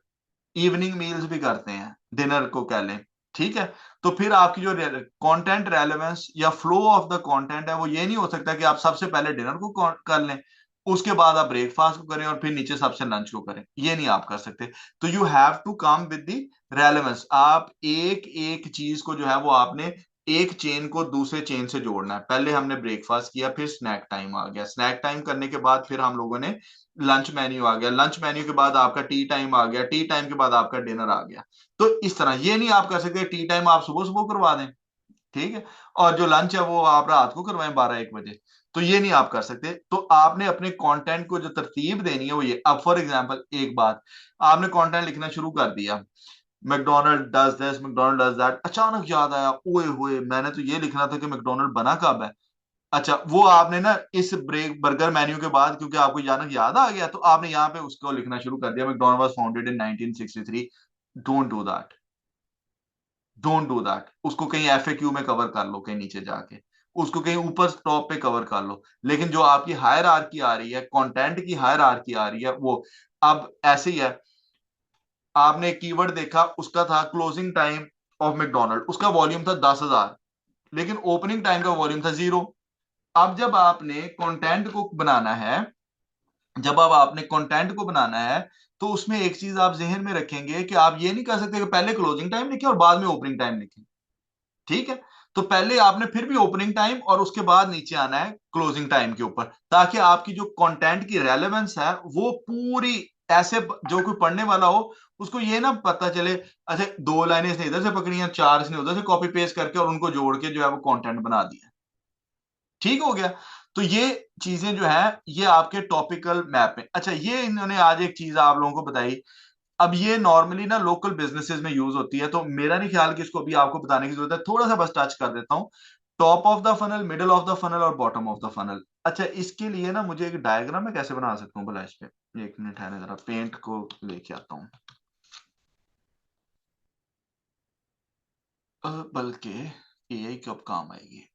इवनिंग मील्स भी करते हैं, डिनर को कह लें, ठीक है, तो फिर आपकी जो कंटेंट रेलेवेंस या फ्लो ऑफ द कंटेंट है वो ये नहीं हो सकता कि आप सबसे पहले डिनर को कर लें, उसके बाद आप ब्रेकफास्ट को करें और फिर नीचे सबसे लंच को करें, ये नहीं आप कर सकते। तो you have to come with the relevance. आप एक एक चीज को जो है वो आपने एक चेन को दूसरे चेन से जोड़ना है। पहले हमने ब्रेकफास्ट किया, फिर स्नैक टाइम आ गया, स्नैक टाइम करने के बाद फिर हम लोगों ने लंच मेन्यू आ गया, लंच मेन्यू के बाद आपका टी टाइम आ गया, टी टाइम के बाद आपका डिनर आ गया। तो इस तरह ये नहीं आप कर सकते टी टाइम आप सुबह सुबह करवा दें, ठीक है, और जो लंच है वो आप रात को करवाएं 12 1 बजे। तो ये नहीं आप कर सकते। तो आपने अपने कंटेंट को जो तरतीब देनी है वो ये। अब फॉर एग्जांपल एक बात, आपने कंटेंट लिखना शुरू कर दिया, McDonald does this, McDonald does that, अचानक याद आया, ओए होए मैंने तो ये लिखना था कि मैकडोनल्ड बना कब है। अच्छा, वो आपने ना इस ब्रेक बर्गर मेन्यू के बाद क्योंकि आपको अचानक याद आ गया, तो आपने यहाँ पे उसको लिखना शुरू कर दिया, McDonald was founded in 1963। Don't do that, don't do that. उसको कहीं एफएक्यू में कवर कर लो, कहीं नीचे जाके उसको कहीं ऊपर टॉप पे कवर कर लो। लेकिन जो आपकी हायरार्की आ रही है, कंटेंट की हायरार्की आ रही है, वो अब ऐसे ही है। आपने कीवर्ड देखा, उसका था क्लोजिंग टाइम ऑफ मैकडोनल्ड, उसका वॉल्यूम था 10,000, लेकिन ओपनिंग टाइम का वॉल्यूम था 0। अब जब आपने कंटेंट को बनाना है, जब अब आपने कंटेंट को बनाना है, तो उसमें एक चीज आप जहन में रखेंगे कि आप ये नहीं कर सकते कि पहले क्लोजिंग टाइम लिखे और बाद में ओपनिंग टाइम लिखे। ठीक है। तो पहले आपने फिर भी ओपनिंग टाइम और उसके बाद नीचे आना है क्लोजिंग टाइम के ऊपर, ताकि आपकी जो कंटेंट की रेलेवेंस है वो पूरी, ऐसे जो कोई पढ़ने वाला हो उसको ये ना पता चले, अच्छा 2 लाइनें इसने इधर से पकड़ी हैं, 4 इसने उधर से कॉपी पेस्ट करके और उनको जोड़ के जो है वो कंटेंट बना दिया। ठीक हो गया। तो ये चीजें जो है ये आपके टॉपिकल मैप में। अच्छा, ये इन्होंने आज एक चीज आप लोगों को बताई। अब ये नॉर्मली ना लोकल बिजनेसेस में यूज होती है, तो मेरा नहीं ख्याल कि इसको अभी आपको बताने की जरूरत है, थोड़ा सा बस टच कर देता हूं। Top of the funnel, middle of the funnel और बॉटम ऑफ द फनल। अच्छा, इसके लिए ना मुझे एक डायग्राम मैं कैसे बना सकता हूँ भला इस पे, 1 मिनट है ना, जरा पेंट को लेके आता हूँ। बल्कि एआई कब काम आएगी।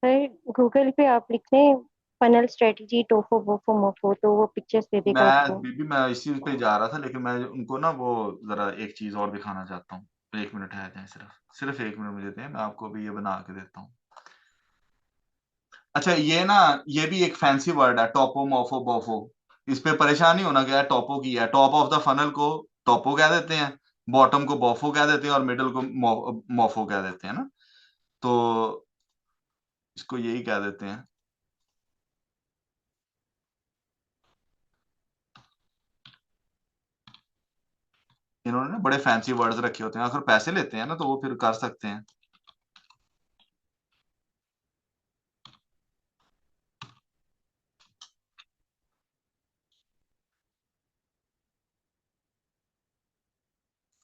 सर गूगल पे आप लिख लें फनल स्ट्रेटजी टोफो बोफो मोफो, तो वो पिक्चर्स दे देगा मैं आपको। बीबी मैं इसी पे जा रहा था, लेकिन मैं उनको ना वो जरा एक चीज और दिखाना चाहता हूँ। 1 मिनट है जाए, सिर्फ सिर्फ 1 मिनट मुझे दें, मैं आपको भी ये बना के देता हूँ। अच्छा, ये ना, ये भी एक फैंसी वर्ड है, टॉपो मोफो बोफो। इस पे परेशान नहीं होना, क्या है टॉपो की है, टॉप ऑफ द फनल को टॉपो कह देते हैं, बॉटम को बोफो कह देते हैं, और मिडल को मोफो कह देते हैं ना। तो इसको यही कह देते हैं। इन्होंने ना बड़े फैंसी वर्ड्स रखे होते हैं, अगर पैसे लेते हैं ना तो वो फिर कर सकते हैं।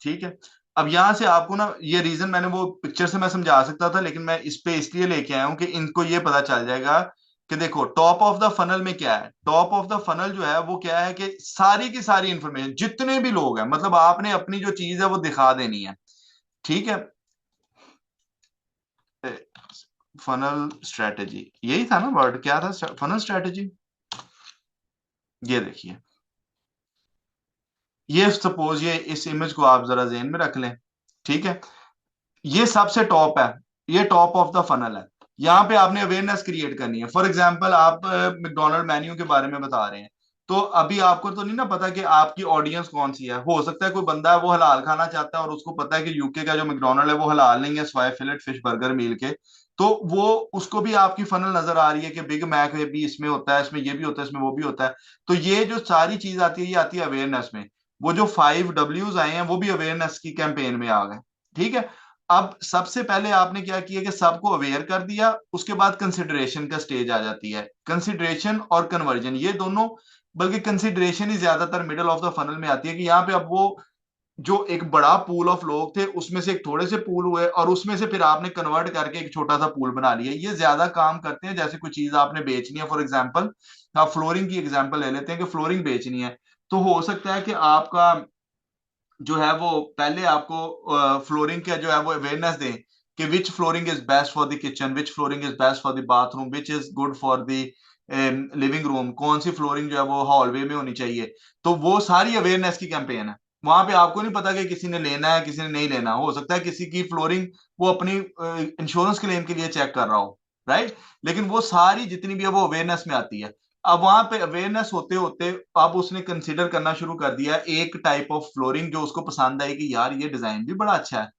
ठीक है। अब यहां से आपको ना, ये रीजन मैंने वो पिक्चर से मैं समझा सकता था, लेकिन मैं इस पे इसलिए लेके आया हूं कि इनको ये पता चल जाएगा कि देखो टॉप ऑफ द फनल में क्या है। टॉप ऑफ द फनल जो है वो क्या है कि सारी की सारी इंफॉर्मेशन, जितने भी लोग हैं, मतलब आपने अपनी जो चीज है वो दिखा देनी है। ठीक है। फनल स्ट्रेटेजी, यही था ना वर्ड, क्या था फनल स्ट्रेटेजी। ये देखिए, ये सपोज ये इस इमेज को आप जरा जेहन में रख लें। ठीक है। ये सबसे टॉप है, ये टॉप ऑफ द फनल है। यहाँ पे आपने अवेयरनेस क्रिएट करनी है। फॉर एग्जांपल आप मैकडोनल्ड मेन्यू के बारे में बता रहे हैं, तो अभी आपको तो नहीं ना पता कि आपकी ऑडियंस कौन सी है। हो सकता है कोई बंदा है वो हलाल खाना चाहता है, और उसको पता है कि यूके का जो मैकडोनल्ड है वो हलाल नहीं है, स्वाय फिलेट फिश बर्गर मील के। तो वो, उसको भी आपकी फनल नजर आ रही है कि बिग मैक भी इसमें होता है, इसमें ये भी होता है, इसमें वो भी होता है। तो ये जो सारी चीज आती है, ये आती है अवेयरनेस में। वो जो 5 Ws आए हैं वो भी अवेयरनेस की कैंपेन में आ गए। ठीक है। अब सबसे पहले आपने क्या किया कि सबको अवेयर कर दिया, उसके बाद कंसिडरेशन का स्टेज आ जाती है। कंसिडरेशन और कन्वर्जन, ये दोनों, बल्कि कंसिडरेशन ही ज्यादातर मिडल ऑफ द फनल में आती है, कि यहाँ पे अब वो जो एक बड़ा पूल ऑफ लोग थे उसमें से एक थोड़े से पूल हुए, और उसमें से फिर आपने कन्वर्ट करके एक छोटा सा पूल बना लिया। ये ज्यादा काम करते हैं। जैसे कोई चीज आपने बेचनी है, फॉर एग्जाम्पल आप फ्लोरिंग की एग्जाम्पल ले लेते हैं कि फ्लोरिंग बेचनी है, तो हो सकता है कि आपका जो है वो पहले आपको फ्लोरिंग का जो है वो अवेयरनेस दें कि which flooring is best for the kitchen, which flooring is best for the bathroom, which is good for the living room, कौन सी फ्लोरिंग जो है वो हॉलवे में होनी चाहिए। तो वो सारी अवेयरनेस की कैंपेन है। वहां पे आपको नहीं पता कि किसी ने लेना है किसी ने नहीं लेना। हो सकता है किसी की फ्लोरिंग वो अपनी इंश्योरेंस क्लेम के लिए चेक कर रहा हो, राइट। लेकिन वो सारी जितनी भी है वो अवेयरनेस में आती है। अब वहां पे अवेयरनेस होते होते अब उसने कंसीडर करना शुरू कर दिया एक टाइप ऑफ फ्लोरिंग जो उसको पसंद आई, कि यार ये डिजाइन भी बड़ा अच्छा है,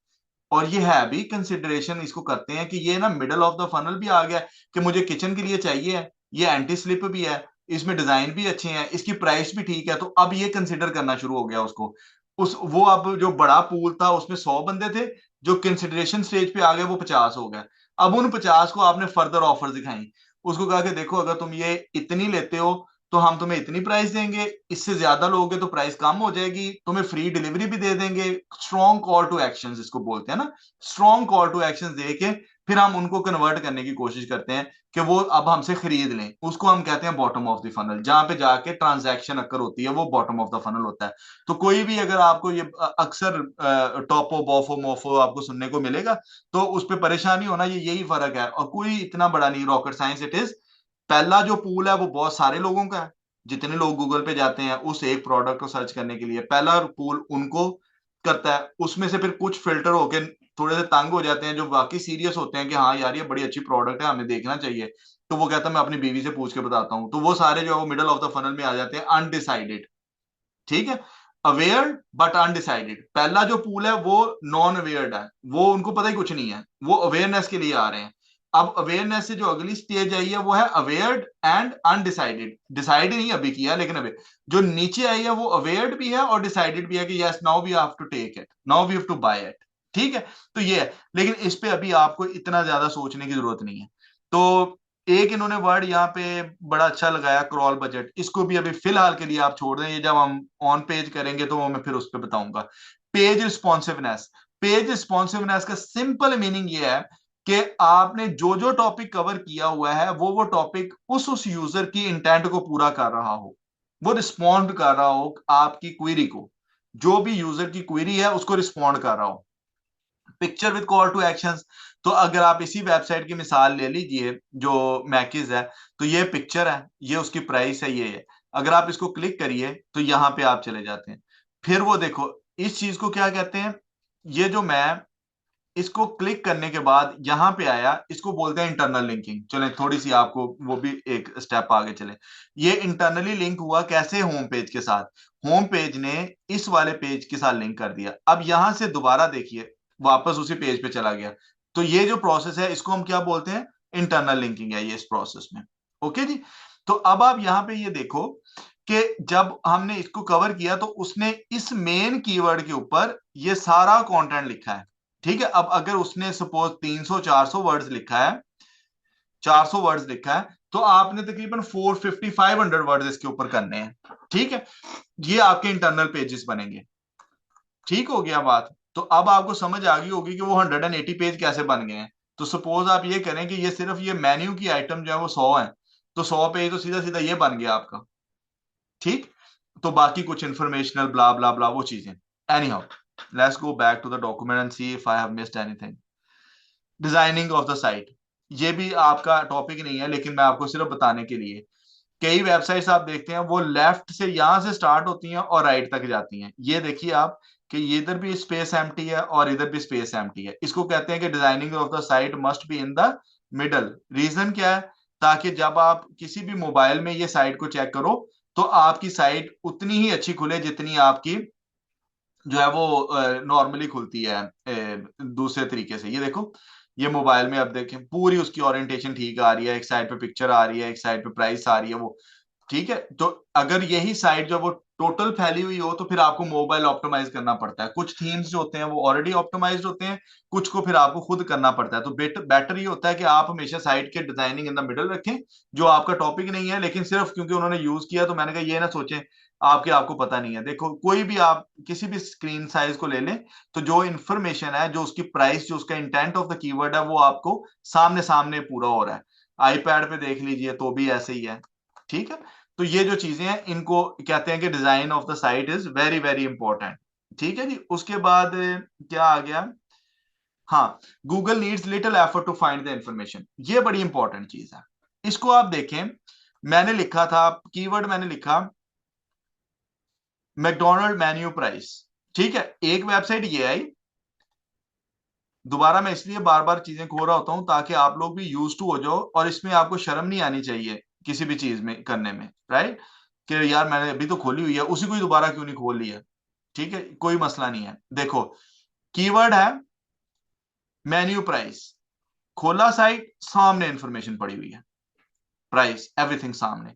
और ये है भी कंसिडरेशन इसको करते हैं कि ये ना मिडल ऑफ द फनल भी आ गया, कि मुझे किचन के लिए चाहिए है, ये एंटी स्लिप भी है, इसमें डिजाइन भी अच्छे हैं, इसकी प्राइस भी ठीक है। तो अब ये कंसिडर करना शुरू हो गया उसको। उस वो अब जो बड़ा पूल था उसमें 100 बंदे थे, जो कंसिडरेशन स्टेज पे आ गए वो 50 हो गए। अब उन 50 को आपने फर्दर ऑफर दिखाई, उसको कहा कि देखो अगर तुम ये इतनी लेते हो तो हम तुम्हें इतनी प्राइस देंगे, इससे ज्यादा लोगे तो प्राइस कम हो जाएगी, तुम्हें फ्री डिलीवरी भी दे देंगे। स्ट्रॉन्ग कॉल टू एक्शन इसको बोलते हैं ना। स्ट्रॉन्ग कॉल टू एक्शन दे के फिर हम उनको कन्वर्ट करने की कोशिश करते हैं कि वो अब हमसे खरीद लें। उसको हम कहते हैं बॉटम ऑफ द फनल, जहां पे जाके ट्रांजैक्शन अकर होती है वो बॉटम ऑफ द फनल होता है। तो कोई भी अगर आपको ये अक्सर टॉपो बॉफो मोफो आपको सुनने को मिलेगा, तो उस पर परेशानी होना, ये यही फर्क है, और कोई इतना बड़ा नहीं रॉकेट साइंस इट इज। पहला जो पूल है वो बहुत सारे लोगों का है, जितने लोग गूगल पे जाते हैं उस एक प्रोडक्ट को सर्च करने के लिए, पहला पूल उनको करता है। उसमें से फिर कुछ फिल्टर होके थोड़े से तंग हो जाते हैं, जो बाकी सीरियस होते हैं कि हाँ यार ये बड़ी अच्छी प्रोडक्ट है हमें देखना चाहिए, तो वो कहता है मैं अपनी बीवी से पूछ के बताता हूँ। तो वो सारे जो है वो मिडल ऑफ द फनल में आ जाते हैं, अनडिसाइडेड। ठीक है। Aware but undecided. पहला जो पूल है वो नॉन अवेयर्ड है, वो उनको पता ही कुछ नहीं है, वो अवेयरनेस के लिए आ रहे हैं। अब अवेयरनेस से जो अगली स्टेज आई है वो है अवेयर्ड एंड अनडिसाइडेड। डिसाइड नहीं अभी किया, लेकिन अभी जो नीचे आई है वो अवेयर्ड भी है और डिसाइडेड भी है कि yes now we have to take it, now we have to buy it. ठीक है। तो ये है, लेकिन इस पे अभी आपको इतना ज्यादा सोचने की जरूरत नहीं है। तो एक इन्होंने वर्ड यहाँ पे बड़ा अच्छा लगाया, क्रॉल बजट। इसको भी अभी फिलहाल के लिए आप छोड़ दें, ये जब हम ऑन पेज करेंगे तो वो मैं फिर उस पर बताऊंगा। Page responsiveness. पेज रिस्पॉन्सिवनेस का सिंपल मीनिंग ये है कि आपने जो जो टॉपिक कवर किया हुआ है वो टॉपिक उस यूजर की इंटेंट को पूरा कर रहा हो, वो रिस्पॉन्ड कर रहा हो आपकी क्वेरी को, जो भी यूजर की क्वेरी है उसको रिस्पॉन्ड कर रहा हो। Picture with call to actions, तो अगर आप इसी वेबसाइट की मिसाल ले लीजिए जो मैकिज है, तो ये पिक्चर है, ये उसकी प्राइस है, ये है। अगर आप इसको क्लिक करिए तो यहाँ पे आप चले जाते हैं, फिर वो देखो इस चीज को क्या कहते हैं, ये जो मैं इसको क्लिक करने के बाद यहां पे आया, इसको बोलते हैं इंटरनल लिंकिंग। चले थोड़ी सी आपको वो भी एक स्टेप आगे चले। ये इंटरनली लिंक हुआ कैसे, होम पेज के साथ, होम पेज ने इस वाले पेज के साथ लिंक कर दिया। अब यहां से दोबारा देखिए, वापस उसी पेज पे चला गया। तो ये जो प्रोसेस है इसको हम क्या बोलते हैं, इंटरनल लिंकिंग है ये इस प्रोसेस में। ओके जी। तो अब आप यहां पे ये देखो कि जब हमने इसको कवर किया तो उसने इस मेन कीवर्ड के ऊपर ये सारा कंटेंट लिखा है। ठीक है, अब अगर उसने सपोज 300 400 वर्ड्स लिखा है, 400 वर्ड्स लिखा है, तो आपने तकरीबन 450 500 वर्ड्स इसके ऊपर करने हैं। ठीक है, ये आपके इंटरनल पेजेस बनेंगे। ठीक हो गया बात। तो अब आपको समझ आ गई होगी कि वो 180 पेज कैसे बन गए हैं। तो सपोज आप ये करें कि ये सिर्फ ये मेन्यू की आइटम जो है वो 100 है, तो 100 पेज तो सीधा सीधा ये बन गया आपका। ठीक, तो बाकी कुछ इंफॉर्मेशनल ब्ला ब्ला ब्ला वो चीजें। Anyhow, let's go back to the document and see if I have missed anything. Designing of the site, ये भी आपका टॉपिक नहीं है, लेकिन मैं आपको सिर्फ बताने के लिए, कई वेबसाइट्स आप देखते हैं वो लेफ्ट से यहां से स्टार्ट होती हैं और राइट तक जाती हैं। ये देखिए आप कि ये इधर भी स्पेस एम्प्टी है और इधर भी स्पेस एम्प्टी है। इसको कहते हैं कि designing of the site must be in the middle. Reason क्या है, ताकि जब आप किसी भी मोबाइल में ये साइट को चेक करो तो आपकी साइट उतनी ही अच्छी खुले जितनी आपकी जो है वो नॉर्मली खुलती है दूसरे तरीके से। ये देखो, ये मोबाइल में अब देखें पूरी उसकी ओरिएंटेशन ठीक आ रही है, एक साइड पे पिक्चर आ रही है, एक साइड पे प्राइस आ रही है वो। ठीक है, तो अगर यही साइट जो वो टोटल फैली हुई हो तो फिर आपको मोबाइल ऑप्टिमाइज करना पड़ता है। कुछ थीम्स जो होते हैं वो ऑलरेडी ऑप्टिमाइज्ड होते हैं, कुछ को फिर आपको खुद करना पड़ता है। तो बेटर ये होता है कि आप हमेशा साइट के डिजाइनिंग इन द मिडल रखें। जो आपका टॉपिक नहीं है, लेकिन सिर्फ क्योंकि उन्होंने यूज किया तो मैंने कहा ये ना सोचें आपको पता नहीं है। देखो कोई भी आप किसी भी स्क्रीन साइज को ले लें, तो जो इन्फॉर्मेशन है, जो उसकी प्राइस, जो उसका इंटेंट ऑफ द कीवर्ड है, वो आपको सामने सामने पूरा हो रहा है। आईपैड पे देख लीजिए तो भी ऐसे ही है। ठीक है, तो ये जो चीजें हैं इनको कहते हैं कि design of the site is very very important. ठीक है जी। उसके बाद क्या आ गया, हाँ, Google needs little effort to find the information. ये बड़ी इंपॉर्टेंट चीज है। इसको आप देखें, मैंने लिखा था कीवर्ड, मैंने लिखा मैकडोनल्ड मेन्यू प्राइस। ठीक है, एक वेबसाइट ये आई। दोबारा मैं इसलिए बार बार चीजें खो रहा होता हूं ताकि आप लोग भी यूज टू हो जाओ और इसमें आपको शर्म नहीं आनी चाहिए किसी भी चीज में करने में, राइट, कि यार मैंने अभी तो खोली हुई है, उसी को ही दोबारा क्यों नहीं खोल लिया। ठीक है, कोई मसला नहीं है। देखो, कीवर्ड है मेन्यू प्राइस, खोला साइट, सामने इंफॉर्मेशन पड़ी हुई है, प्राइस एवरीथिंग सामने।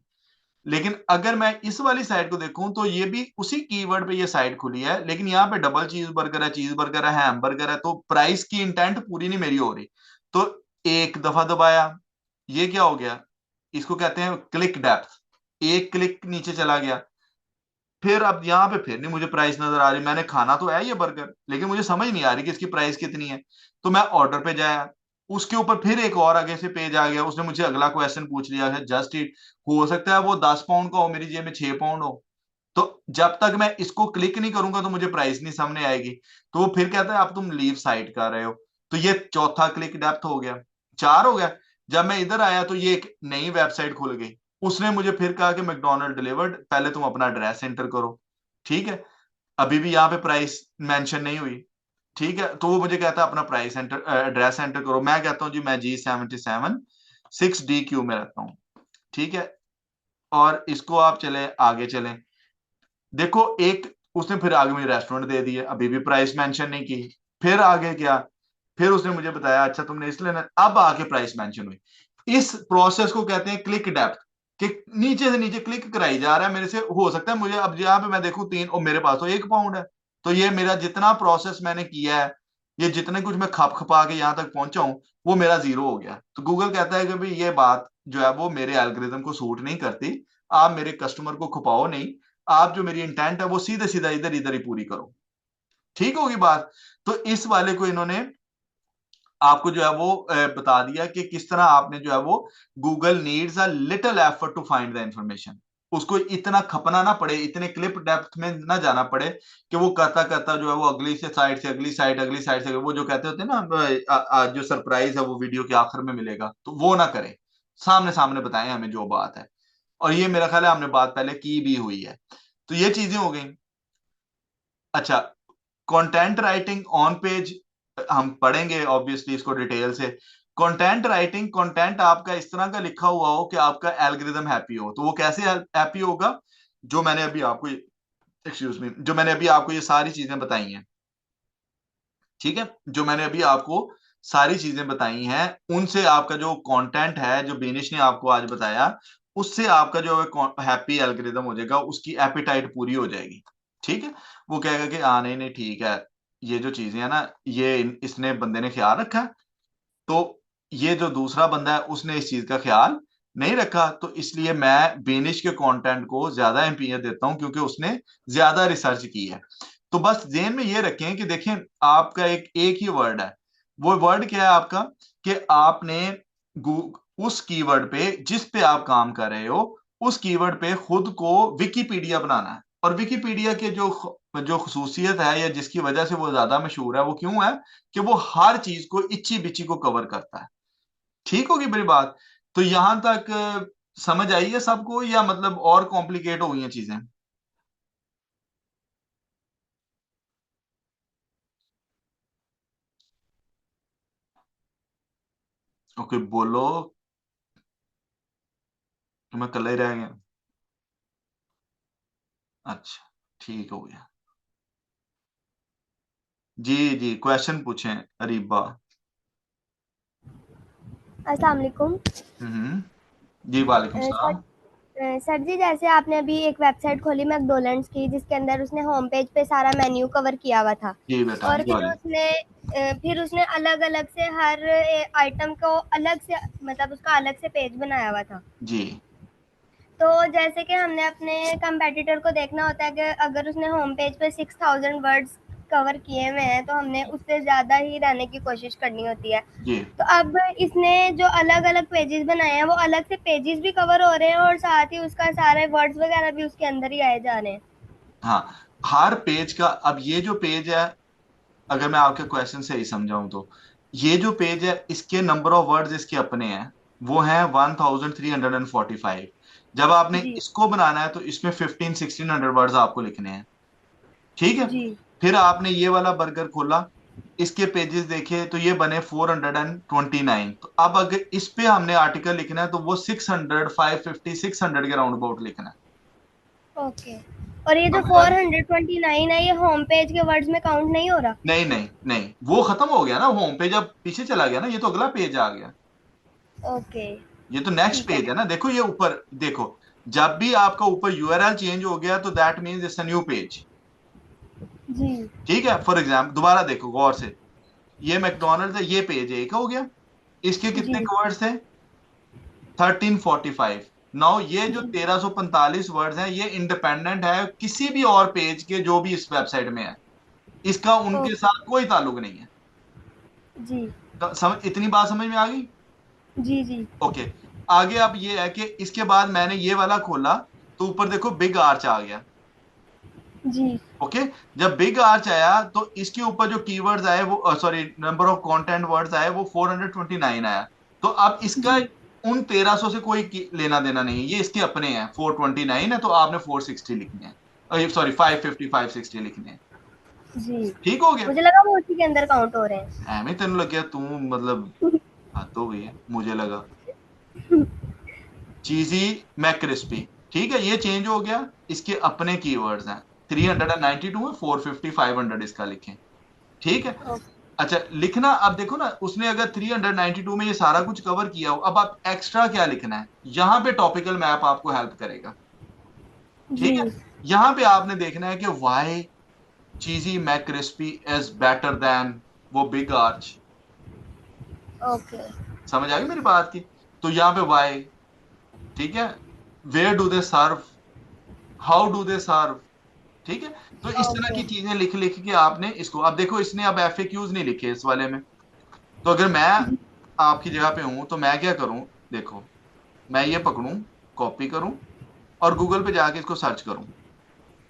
लेकिन अगर मैं इस वाली साइट को देखूं तो ये भी उसी कीवर्ड पे ये साइट खुली है, लेकिन यहाँ पे डबल चीज बर्गर है, हैमबर्गर है, तो प्राइस की इंटेंट पूरी नहीं मेरी हो रही। तो एक दफा दबाया, ये क्या हो गया, इसको कहते हैं क्लिक डेप्थ। एक क्लिक नीचे चला गया, फिर अब यहाँ पे फिर नहीं मुझे प्राइस नजर आ रही। मैंने खाना तो है ये बर्गर, लेकिन मुझे समझ नहीं आ रही कि इसकी प्राइस कितनी है। तो मैं ऑर्डर पे जाया, उसके ऊपर फिर एक और आगे से पेज आ गया, उसने मुझे अगला क्वेश्चन पूछ लिया है, जस्ट इट, हो सकता है वो 10 पाउंड का हो, मेरी जेब में 6 पाउंड हो। तो जब तक मैं इसको क्लिक नहीं करूंगा तो मुझे प्राइस नहीं सामने आएगी। तो वो फिर कहता है अब तुम लीव साइट कर रहे हो। तो ये चौथा क्लिक डेप्थ हो गया, 4 हो गया। जब मैं इधर आया तो ये एक नई वेबसाइट खुल गई। उसने मुझे फिर कहा कि मैकडोनल्ड डिलीवर्ड, पहले तुम अपना एड्रेस एंटर करो। ठीक है, अभी भी यहाँ पे प्राइस मेंशन नहीं हुई। ठीक है, तो वो मुझे कहता है अपना प्राइस एंटर, एड्रेस एंटर करो। मैं कहता हूँ जी मैं G77 6DQ में रहता हूँ। ठीक है, और इसको आप चले आगे चलें, देखो एक उसने फिर आगे मुझे रेस्टोरेंट दे दिए, अभी भी प्राइस मेंशन नहीं की। फिर आगे क्या, फिर उसने मुझे बताया अच्छा तुमने इसलिए ना, अब आके प्राइस मेंशन हुई। इस प्रोसेस को कहते हैं क्लिक डेप्थ, कि नीचे से नीचे क्लिक कराई जा रहा है मेरे से। हो सकता है मुझे अब यहाँ पे मैं देखूं 3 और मेरे पास तो 1 पाउंड है, तो ये मेरा जितना प्रोसेस मैंने किया है, ये जितने कुछ मैं खप खपा के यहाँ तक पहुंचा हूं, वो मेरा जीरो हो गया। तो गूगल कहता है कि भाई ये बात जो है वो मेरे एल्गोरिथम को सूट नहीं करती, आप मेरे कस्टमर को खपाओ नहीं, आप जो मेरी इंटेंट है वो सीधे सीधा इधर इधर ही पूरी करो। ठीक होगी बात। तो इस वाले को इन्होंने आपको जो है वो बता दिया कि किस तरह आपने जो है वो Google needs a little effort to find the information. उसको इतना खपना ना पड़े, इतने क्लिप डेप्थ में ना जाना पड़े कि वो करता करता जो है वो अगली से साइड से अगली साइड, अगली साइड से, वो जो कहते होते हैं ना जो सरप्राइज है वो वीडियो के आखिर में मिलेगा, तो वो ना करे, सामने सामने बताएं हमें जो बात है। और ये मेरा ख्याल है हमने बात पहले की भी हुई है। तो ये चीजें हो गई। अच्छा, कंटेंट राइटिंग ऑन पेज हम पढ़ेंगे ऑब्वियसली इसको डिटेल से। कंटेंट राइटिंग, कंटेंट आपका इस तरह का लिखा हुआ हो कि आपका एल्गोरिदम हैप्पी हो। तो वो कैसे हैप्पी होगा? जो मैंने अभी आपको, एक्सक्यूज मी, जो मैंने अभी आपको ये सारी चीजें बताई हैं, ठीक है, जो मैंने अभी आपको सारी चीजें बताई हैं, उनसे आपका जो कंटेंट है, जो बेनिश ने आपको आज बताया, उससे आपका जो हैप्पी एल्गोरिदम हो जाएगा, उसकी एपिटाइट पूरी हो जाएगी। ठीक है, वो कहेगा कि हाँ नहीं नहीं ठीक है, ये जो चीजें है ना, ये इसने बंदे ने ख्याल रखा है, तो ये जो दूसरा बंदा है उसने इस चीज का ख्याल नहीं रखा, तो इसलिए मैं बेनिश के कंटेंट को ज्यादा अहमियत देता हूं क्योंकि उसने ज्यादा रिसर्च की है। तो बस जेहन में ये रखें कि देखें, आपका एक एक ही वर्ड है। वो वर्ड क्या है आपका? कि आपने उस कीवर्ड पे जिस पे आप काम कर रहे हो, उस कीवर्ड पे खुद को विकिपीडिया बनाना है। और विकिपीडिया के जो जो खसूसियत है या जिसकी वजह से वो ज्यादा मशहूर है, वो क्यों है? कि वो हर चीज को इच्ची बिच्ची को कवर करता है। ठीक होगी मेरी बात? तो यहां तक समझ आई है सबको, या मतलब और कॉम्प्लिकेट हो गई हैं चीजें? ओके बोलो, कि मैं कल ही रह गया। अच्छा, ठीक हो गया। जी जी, क्वेश्चन पूछें अरीबा। अस्सलाम वालेकुम। हम्म, जी वालेकुम सर, सलाम। सर जी जैसे आपने अभी एक वेबसाइट खोली मैकडोनल्ड्स की, जिसके अंदर उसने होम पेज पे सारा मेन्यू कवर किया हुआ था, जी बेटा, और ये वाली। फिर उसने अलग अलग से हर आइटम को अलग से, मतलब उसका अलग से पेज बनाया हुआ था। जी तो जैसे कि हमने अपने कंपेटिटर को देखना होता है कि अगर उसने होम पेज पे 6000 वर्ड्स कवर किए हुए हैं, तो हमने उससे ज़्यादा ही रहने की कोशिश करनी होती है। जी। तो अब इसने जो अलग अलग पेजेस बनाए हैं, वो अलग से पेजेस भी कवर हो रहे हैं, और साथ ही उसका सारे वर्ड्स वगैरह भी उसके अंदर ही आए जा रहे हैं। हाँ, हर पेज का, अब ये जो पेज है, अगर मैं आपके क्वेश्चन से ही समझाऊं तो, ये जो पेज है इसके नंबर ऑफ वर्ड्स इसके अपने हैं, वो हैं 1345। जब आपने जी इसको बनाना है तो इसमें 1500-1600 वर्ड्स आपको लिखने हैं। ठीक है। जी। फिर आपने ये वाला बर्गर खोला, इसके पेजेस देखे तो ये बने 429। तो अब अगर इस पे हमने आर्टिकल लिखना है तो वो 600, 550, 600 के राउंड अबाउट लिखना है। ओके। और ये जो समझ आ फोर गई? हंड्रेड ट्वेंटी नाइन है, ये होम पेज के वर्ड्स में काउंट नहीं हो रहा? नहीं नहीं नहीं, वो खत्म हो गया ना, होम पेज अब पीछे चला गया ना, ये तो अगला पेज आ गया। ओके। ये तो नेक्स्ट ठीक है। पेज है ना, देखो ये ऊपर देखो, जब भी आपका ऊपर यूआरएल चेंज हो गया तो that means it's a new page. जी ठीक है, फॉर एग्जाम्पल दोबारा देखो गौर से, ये मैकडोनल्ड्स है, ये पेज एक हो गया, इसके कितने जी वर्ड्स थे? 1345। नाउ ये जो जी 1345 वर्ड्स हैं, ये इंडिपेंडेंट है किसी भी और पेज के जो भी इस वेबसाइट में है, इसका उनके ओके। साथ कोई ताल्लुक नहीं है। जी तो इतनी बात समझ में आ गई? जी जी ओके। आगे अब ये है कि इसके बाद मैंने ये वाला खोला, तो ऊपर देखो बिग आर्च आ गया। जी। ओके। जब बिग आर्च आया तो इसके ऊपर जो कीवर्ड्स आए वो, sorry, number of content words आए वो 429 आया। तो अब इसका जी उन 1300 से कोई लेना देना नहीं है, ये इसके अपने हैं। 429 है तो आपने 460 लिखने हैं, सॉरी 550, 560 लिखने हैं। जी। ठीक हो गया? मुझे लगा वो उसी के अंदर काउंट हो रहे हैं। एम तेन लग गया तू, मतलब हद हो गई है, मुझे लगा चीजी मैक क्रिस्पी। ठीक है, ये चेंज हो गया, इसके अपने कीवर्ड्स हैं। 392 है, 450, 500 इसका लिखें। ठीक है। ओके। अच्छा, लिखना अब देखो ना, उसने अगर 392 में ये सारा कुछ कवर किया हो, अब आप एक्स्ट्रा क्या लिखना है, यहां पे टॉपिकल मैप आपको हेल्प करेगा। ठीक है। जी। यहां पे आपने देखना है कि why cheesy McCrispy is better than वो बिग आर्च। ओके। समझ आ गई मेरी बात की? तो यहां पे वाई, ठीक है, where do they serve, how do they serve. ठीक है। तो इस तरह ओके। की चीजें लिख लिख के आपने इसको, अब देखो इसने अब एफएक्यूज नहीं लिखे इस वाले में। तो अगर मैं आपकी जगह पे हूं तो मैं क्या करूं? देखो, मैं ये पकड़ूं, कॉपी करूं, और गूगल पे जाके इसको सर्च करूं,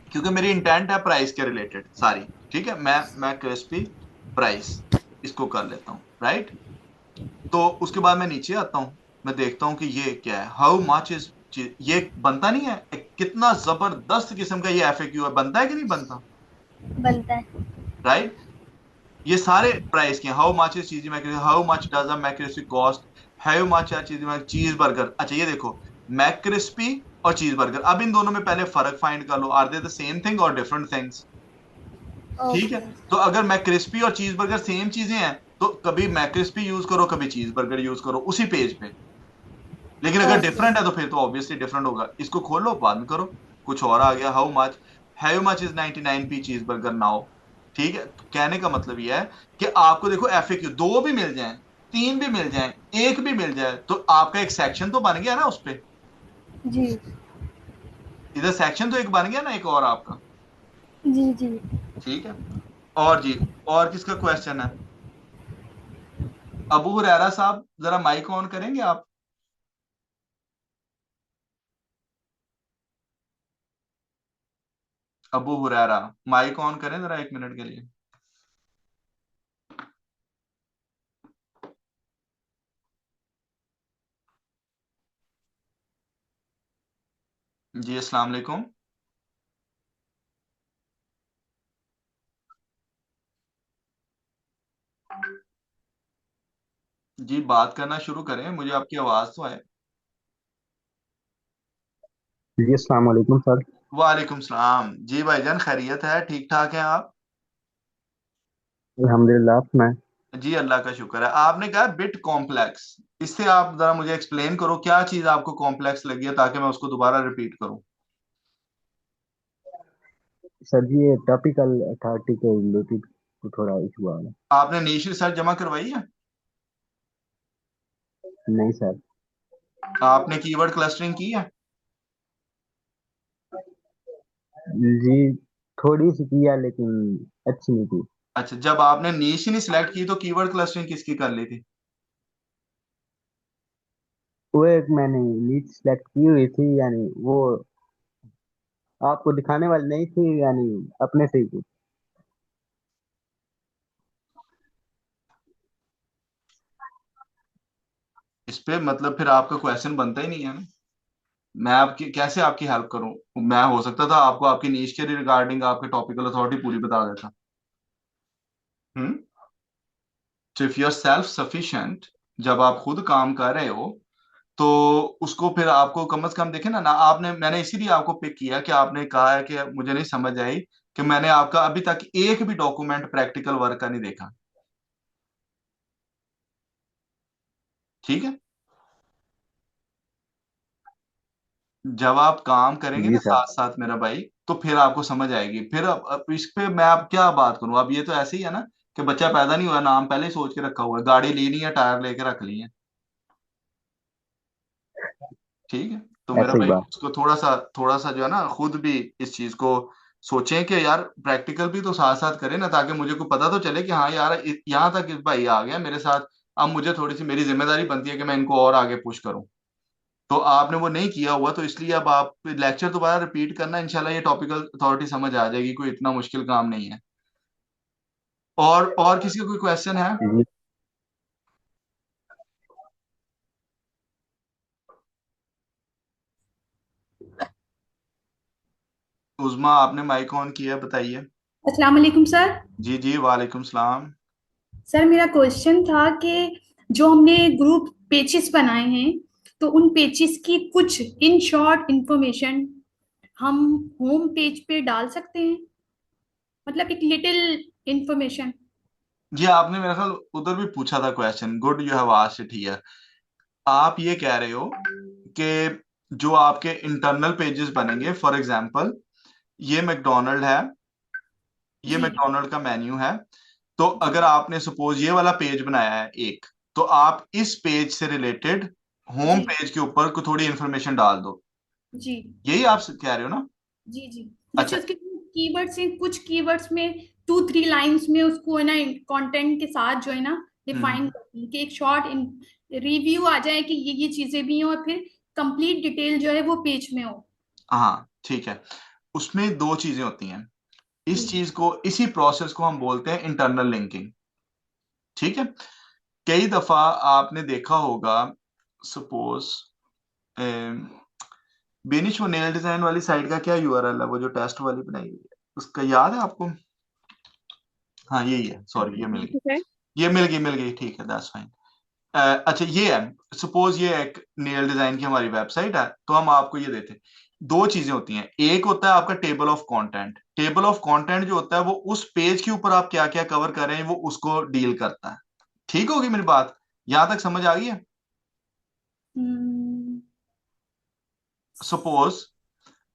क्योंकि मेरी इंटेंट है प्राइस के रिलेटेड सारी। ठीक है, मैं क्रिस्पी प्राइस इसको कर लेता हूँ, राइट। तो उसके बाद मैं नीचे आता हूँ, मैं देखता हूँ कि ये क्या है, हाउ मच इज, ये बनता नहीं है, कितना जबरदस्त किस्म का ये एफएक्यू है, बनता है कि नहीं बनता, बनता है। राइट। ये सारे प्राइस के, how much is cheese Mac, how much does a McCrispy cost, how much है चीज चीज बर्गर। अच्छा ये देखो, मैक्रिस्पी और चीज बर्गर, अब इन दोनों में पहले फर्क फाइंड कर लो, are they the same thing और डिफरेंट थिंग्स। ठीक है, ओके। तो अगर मैक्रिस्पी और चीज बर्गर सेम चीजें हैं, तो कभी मैक्रिस्पी यूज करो, कभी चीज बर्गर यूज करो उसी पेज पे। लेकिन अगर ओके। डिफरेंट है तो फिर तो ऑब्वियसली डिफरेंट होगा। इसको खोलो, बंद करो, कुछ और आ गया, हाउ मच इज 99p चीज बर्गर नाउ। ठीक है, तो कहने का मतलब यह है कि आपको देखो एफएक्यू दो भी मिल जाएं, तीन भी मिल जाएं, एक भी मिल जाए, तो आपका एक सेक्शन तो बन गया ना उस पे। जी इधर सेक्शन तो एक बन गया ना, एक और आपका। जी जी। ठीक है, और जी, और किसका क्वेश्चन है? अबू हुरैरा साहब, जरा माइक ऑन करेंगे आप? अबू हुरैरा, माइक ऑन करें जरा 1 मिनट के लिए। जी अस्सलाम वालेकुम। जी बात करना शुरू करें, मुझे आपकी आवाज तो आए। जी अस्सलाम वालेकुम सर। वालेकुम सलाम जी भाईजान, खैरियत है, ठीक ठाक हैं आप? अल्हम्दुलिल्लाह आप सुनाएं। जी अल्लाह का शुक्र है। आपने कहा बिट कॉम्प्लेक्स, इससे आप जरा मुझे एक्सप्लेन करो, क्या चीज आपको कॉम्प्लेक्स लगी है, ताकि मैं उसको दोबारा रिपीट करूं। सर जी ये टॉपिकल अथॉरिटी के रिलेटेड तो थोड़ा इशू आ रहा आपने नीश रिसर्च जमा करवाई है? है। नहीं सर। आपने कीवर्ड क्लस्टरिंग की है? जी थोड़ी सी किया लेकिन अच्छी नहीं की। अच्छा, जब आपने नीश ही नहीं सिलेक्ट की तो कीवर्ड क्लस्टरिंग किसकी कर ली थी? वो एक मैंने नीट सेलेक्ट की हुई थी, यानी वो आपको दिखाने वाली नहीं थी, यानी अपने से ही की। इस पे मतलब फिर आपका क्वेश्चन बनता ही नहीं है ना। मैं आपकी कैसे आपकी हेल्प करूं? मैं हो सकता था आपको आपकी नीश के रिगार्डिंग आपके टॉपिकल अथॉरिटी पूरी बता देता। हम्म। तो if you are self sufficient, जब आप खुद काम कर रहे हो, तो उसको फिर आपको कम से कम देखे ना आपने, मैंने इसीलिए आपको पिक किया कि आपने कहा है कि मुझे नहीं समझ आई कि मैंने आपका अभी तक एक भी डॉक्यूमेंट प्रैक्टिकल वर्क का नहीं देखा। ठीक है, जब आप काम करेंगे ना जी सर। साथ साथ मेरा भाई, तो फिर आपको समझ आएगी। फिर अब इस पे मैं अब क्या बात करूं, अब ये तो ऐसे ही है ना कि बच्चा पैदा नहीं हुआ, नाम पहले ही सोच के रखा हुआ है, गाड़ी लेनी है टायर लेके रख ली है। ठीक है, तो मेरा ऐसे ही भाई बात। उसको थोड़ा सा जो है ना, खुद भी इस चीज को सोचें कि यार प्रैक्टिकल भी तो साथ साथ करें ना, ताकि मुझे को पता तो चले कि हाँ यार यहाँ तक इस भाई आ गया मेरे साथ। अब मुझे थोड़ी सी मेरी जिम्मेदारी बनती है कि मैं इनको और आगे पुश करूं। तो आपने वो नहीं किया हुआ, तो इसलिए अब आप लेक्चर दोबारा रिपीट करना, इंशाल्लाह ये टॉपिकल अथॉरिटी समझ आ जाएगी, कोई इतना मुश्किल काम नहीं है। और किसी का कोई क्वेश्चन है? जी उज़मा, आपने माइक ऑन किया, बताइए। अस्सलाम वालेकुम सर। जी जी वालेकुम सलाम। सर मेरा क्वेश्चन था कि जो हमने ग्रुप पेजेस बनाए हैं तो उन पेजेस की कुछ इन शॉर्ट इंफॉर्मेशन हम होम पेज पे डाल सकते हैं, मतलब एक लिटिल इंफॉर्मेशन। जी आपने मेरे ख्याल उधर भी पूछा था question, good you have asked it here. आप ये कह रहे हो कि जो आपके इंटरनल पेजेस बनेंगे, फॉर एग्जांपल ये मैकडोनल्ड है, ये जी मैकडोनल्ड का मेन्यू है, तो अगर आपने सपोज ये वाला पेज बनाया है एक, तो आप इस पेज से रिलेटेड होम जी पेज के ऊपर को थोड़ी इंफॉर्मेशन डाल दो। जी यही आप कह रहे हो ना? जी जी। जैसे अच्छा। उसके कीवर्ड्स हैं, कुछ कीवर्ड्स में 2-3 लाइंस में उसको है ना कंटेंट के साथ जो है ना डिफाइन हम्म। करती है कि एक शॉर्ट रिव्यू आ जाए कि ये चीजें भी हैं, और फिर कंप्लीट डिटेल जो है वो पेज में हो। हाँ ठीक है, उसमें दो चीजें होती हैं। इस चीज को, इसी प्रोसेस को हम बोलते हैं इंटरनल लिंकिंग। ठीक है, कई दफा आपने देखा होगा, सपोज बेनिश, वो नेल डिजाइन वाली साइट का क्या यूआरएल है, वो जो टेस्ट वाली बनाई हुई है, उसका याद है आपको? हाँ यही है, सॉरी ये मिल गई, सर मिल गई, ठीक है, दैट्स फाइन। अच्छा ये है, सपोज ये एक नेल डिजाइन की हमारी वेबसाइट है, तो हम आपको ये देते हैं। दो चीजें होती हैं, एक होता है आपका table of content. Table of content जो होता है वो उस पेज के ऊपर आप क्या क्या कवर कर रहे हैं वो उसको डील करता है। ठीक होगी मेरी बात, यहां तक समझ आ गई है? सपोज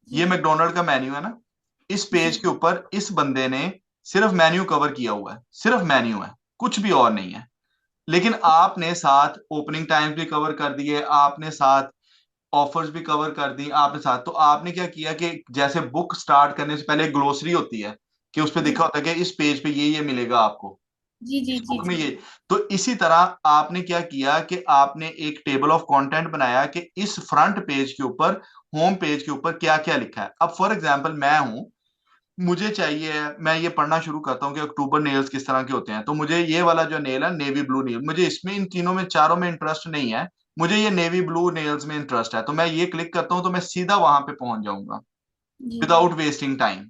ये मैकडोनल्ड का मेन्यू है ना, इस पेज के ऊपर इस बंदे ने सिर्फ मेन्यू कवर किया हुआ है, सिर्फ मेन्यू है, कुछ भी और नहीं है। लेकिन आपने साथ ओपनिंग टाइम्स भी कवर कर दिए, आपने साथ ऑफर्स भी कवर कर दी आपने साथ। तो आपने क्या किया कि जैसे बुक स्टार्ट करने से पहले ग्लोसरी होती है कि उस पर जी लिखा होता है कि इस पेज पे ये मिलेगा आपको, जी जी इस जी बुक में जी ये। तो इसी तरह आपने क्या किया कि आपने एक टेबल ऑफ कंटेंट बनाया कि इस फ्रंट पेज के ऊपर, होम पेज के ऊपर क्या क्या लिखा है। अब फॉर एग्जाम्पल मैं हूं, मुझे चाहिए, मैं ये पढ़ना शुरू करता हूँ कि अक्टूबर नेल्स किस तरह के होते हैं, तो मुझे ये वाला जो नेल है नेवी ब्लू नेल, मुझे इसमें इन तीनों में चारों में इंटरेस्ट नहीं है, मुझे ये नेवी ब्लू नेल्स में इंटरेस्ट है। तो मैं ये क्लिक करता हूँ तो मैं सीधा वहां पे पहुंच जाऊंगा जी विदाउट वेस्टिंग टाइम।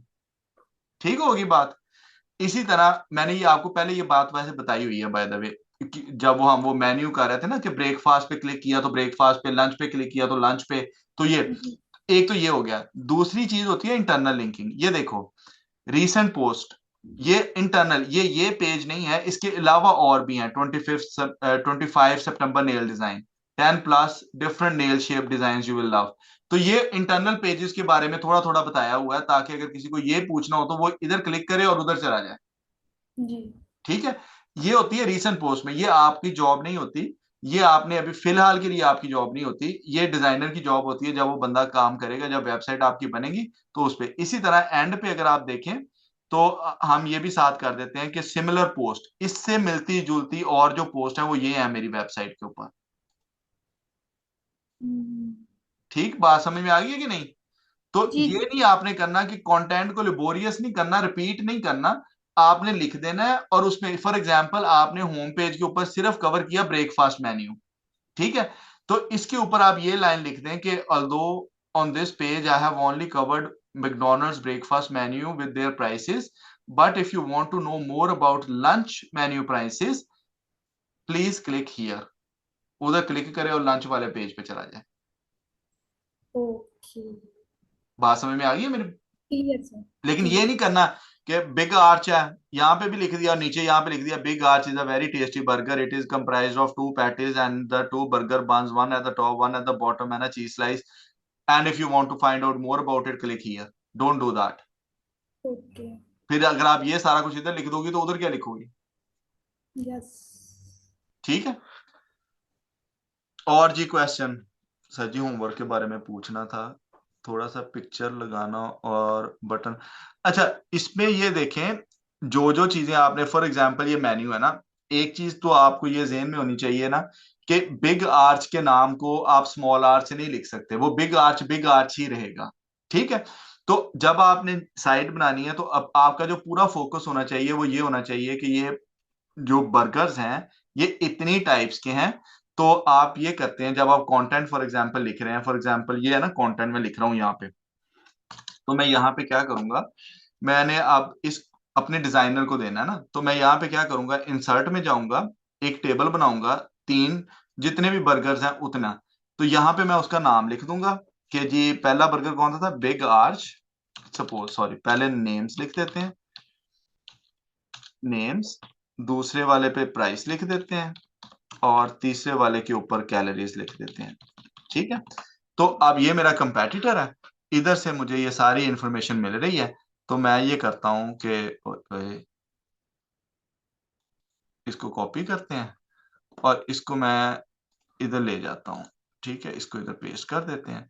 ठीक होगी बात? इसी तरह मैंने ये आपको पहले ये बात वैसे बताई हुई है बाय द वे, जब हम वो मेन्यू कर रहे थे ना कि ब्रेकफास्ट पे क्लिक किया तो ब्रेकफास्ट पे, लंच पे क्लिक किया तो लंच पे। तो ये जी एक तो ये हो गया। दूसरी चीज होती है इंटरनल लिंकिंग। ये देखो, रीसेंट पोस्ट, ये इंटरनल, ये पेज नहीं है, इसके अलावा और भी हैं। 25 सितंबर nail design, 10+ different nail shape design you will love. तो ये इंटरनल पेजेस के बारे में थोड़ा थोड़ा बताया हुआ है, ताकि अगर किसी को ये पूछना हो तो वो इधर क्लिक करे और उधर चला जाए। जी ठीक है, ये होती है रीसेंट पोस्ट में, ये आपकी जॉब नहीं होती, ये आपने अभी फिलहाल के लिए आपकी जॉब नहीं होती, ये डिजाइनर की जॉब होती है। जब वो बंदा काम करेगा, जब वेबसाइट आपकी बनेगी तो उस पर। इसी तरह एंड पे अगर आप देखें तो हम ये भी साथ कर देते हैं कि सिमिलर पोस्ट, इससे मिलती जुलती और जो पोस्ट है वो ये है मेरी वेबसाइट के ऊपर। ठीक, बात समझ में आ गई है कि नहीं? तो जी ये नहीं आपने करना कि कंटेंट को लेबोरियस नहीं करना, रिपीट नहीं करना, आपने लिख देना है। और उसमें फॉर एग्जांपल आपने होम पेज के ऊपर सिर्फ कवर किया ब्रेकफास्ट मेन्यू, ठीक है, तो इसके ऊपर आप ये लाइन लिख दें कि although on this page I have only covered McDonald's breakfast menu with their prices, but if you want to know more about lunch menu prices please click here. उधर क्लिक करे और लंच वाले page पे चला जाए। Okay बात समझ में आ गई है मेरी? क्लियर सर लेकिन जी ये नहीं करना कि बिग आर्च है, यहाँ पे भी लिख दिया, नीचे यहाँ पे लिख दिया big arch is a very tasty burger, it is comprised of 2 patties and the 2 burger buns, one at the top, one at the bottom and a cheese slice, and if you want to find out more about it click here. Don't do that. Okay फिर अगर आप ये सारा कुछ इधर लिख दोगी तो उधर क्या लिखोगी? यस ठीक है, और जी क्वेश्चन? सर जी होमवर्क के बारे में पूछना था, थोड़ा सा पिक्चर लगाना और बटन। अच्छा, इसमें ये देखें, जो जो चीजें आपने, फॉर एग्जांपल ये मेन्यू है ना, एक चीज तो आपको ये ज़हन में होनी चाहिए ना कि बिग आर्च के नाम को आप स्मॉल आर्च से नहीं लिख सकते, वो बिग आर्च ही रहेगा। ठीक है, तो जब आपने साइट बनानी है तो अब आपका जो पूरा फोकस होना चाहिए वो ये होना चाहिए कि ये जो बर्गर्स हैं ये इतनी टाइप्स के हैं। तो आप ये करते हैं, जब आप कंटेंट फॉर एग्जांपल लिख रहे हैं, फॉर एग्जांपल ये है ना कंटेंट में लिख रहा हूं यहाँ पे, तो मैं यहाँ पे क्या करूंगा, मैंने अब इस अपने डिजाइनर को देना है ना, तो मैं यहाँ पे क्या करूंगा, इंसर्ट में जाऊंगा, एक टेबल बनाऊंगा, 3 जितने भी बर्गर्स हैं उतना। तो यहाँ पे मैं उसका नाम लिख दूंगा कि जी पहला बर्गर कौन सा था, बिग आर्च, सपोज, सॉरी, पहले नेम्स लिख देते हैं, नेम्स, दूसरे वाले पे प्राइस लिख देते हैं, और तीसरे वाले के ऊपर कैलोरीज लिख देते हैं। ठीक है, तो अब ये मेरा कंपेटिटर है, इधर से मुझे ये सारी इंफॉर्मेशन मिल रही है। तो मैं ये करता हूं कि इसको कॉपी करते हैं और इसको मैं इधर ले जाता हूं। ठीक है, इसको इधर पेस्ट कर देते हैं,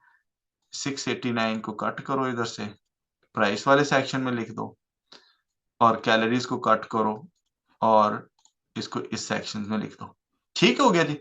689 को कट करो, इधर से प्राइस वाले सेक्शन में लिख दो, और कैलोरीज को कट करो और इसको इस सेक्शन में लिख दो। ठीक हो गया जी।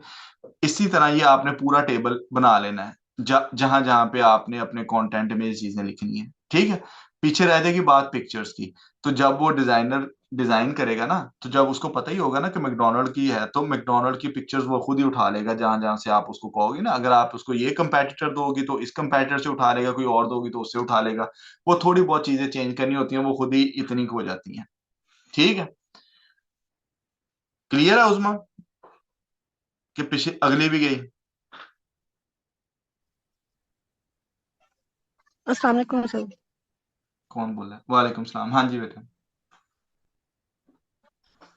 इसी तरह ये आपने पूरा टेबल बना लेना है। जहां जहां पे आपने अपने कंटेंट में ये चीजें लिखनी है, ठीक है। पीछे रह जाएगी बात पिक्चर्स की। तो जब वो डिजाइनर डिजाइन करेगा ना, तो जब उसको पता ही होगा ना कि मैकडोनल्ड की है, तो मैकडोनल्ड की पिक्चर्स वो खुद ही उठा लेगा जहां जहां से आप उसको कहोगे ना। अगर आप उसको ये कंपैटिटर दोगी तो इस कंपैटिटर से उठा लेगा, कोई और दोगी तो उससे उठा लेगा। वो थोड़ी बहुत चीजें चेंज करनी होती हैं, वो खुद ही इतनी की हो जाती हैं, ठीक है। क्लियर है उस्मा कि पिछली अगली भी गई? अस्सलाम वालेकुम सर। कौन बोल रहा है? वालेकुम सलाम। हाँ जी बेटा।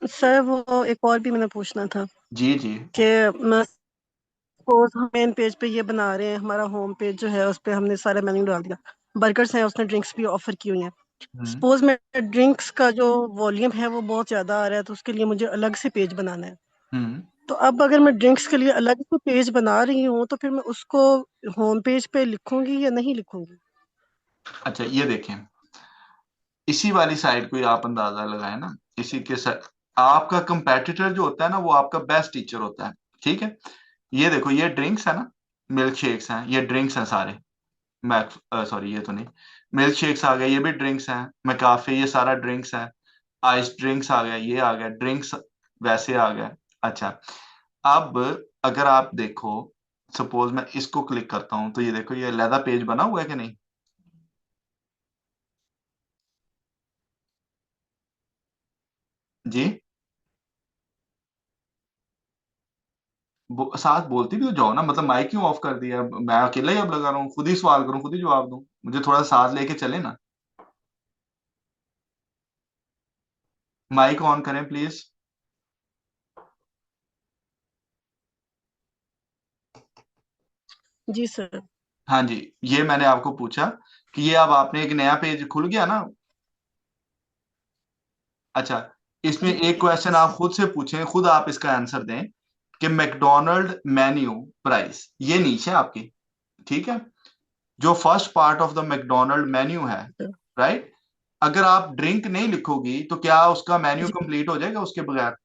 सर वो एक और भी मैंने पूछना था जी जी। कि मैं सपोज हम मेन पेज पे ये बना रहे हैं, हमारा होम पेज जो है उस पे हमने सारे मेन्यू डाल दिया, बर्गर्स हैं, उसने ड्रिंक्स भी ऑफर की हुई हैं। हम्म सपोज मैं ड्रिंक्स का जो वॉल्यूम है वो बहुत ज्यादा आ रहा है, तो उसके लिए मुझे अलग से पेज बनाना है। हम्म। तो अब अगर मैं ड्रिंक्स के लिए अलग से पेज बना रही हूँ तो फिर मैं उसको होम पेज पे लिखूंगी या नहीं लिखूंगी? अच्छा ये देखें, इसी वाली साइड को ही आप अंदाजा लगाए ना, इसी के साथ आपका कंपेटिटर जो होता है ना, वो आपका बेस्ट टीचर होता है, ठीक है। ये देखो, ये ड्रिंक्स है ना, मिल्क शेक्स हैं, ये ड्रिंक्स हैं सारे। मैक्स सॉरी, ये तो नहीं, मिल्क शेक्स आ गए, ये भी ड्रिंक्स हैं। मैकाफे, ये सारा ड्रिंक्स है। आइस ड्रिंक्स आ गया, ये आ गया ड्रिंक्स, वैसे आ गया। अच्छा, अब अगर आप देखो, सपोज मैं इसको क्लिक करता हूं, तो ये देखो, ये लहदा पेज बना हुआ है कि नहीं? जी, साथ बोलती भी तो जाओ ना, मतलब माइक क्यों ऑफ कर दिया? मैं अकेला ही अब लगा रहा हूँ, खुद ही सवाल करूँ, खुद ही जवाब दूं, मुझे थोड़ा साथ लेके चले ना। माइक ऑन करें प्लीज। जी सर। हाँ जी, ये मैंने आपको पूछा कि ये अब आपने एक नया पेज खुल गया ना। अच्छा, इसमें जी एक क्वेश्चन आप खुद से पूछें, खुद आप इसका आंसर दें कि मैकडोनल्ड मेन्यू प्राइस, ये नीचे आपकी, ठीक है, जो first part of the McDonald menu है, राइट। अगर आप ड्रिंक नहीं लिखोगी तो क्या उसका मेन्यू जी कंप्लीट हो जाएगा उसके बगैर?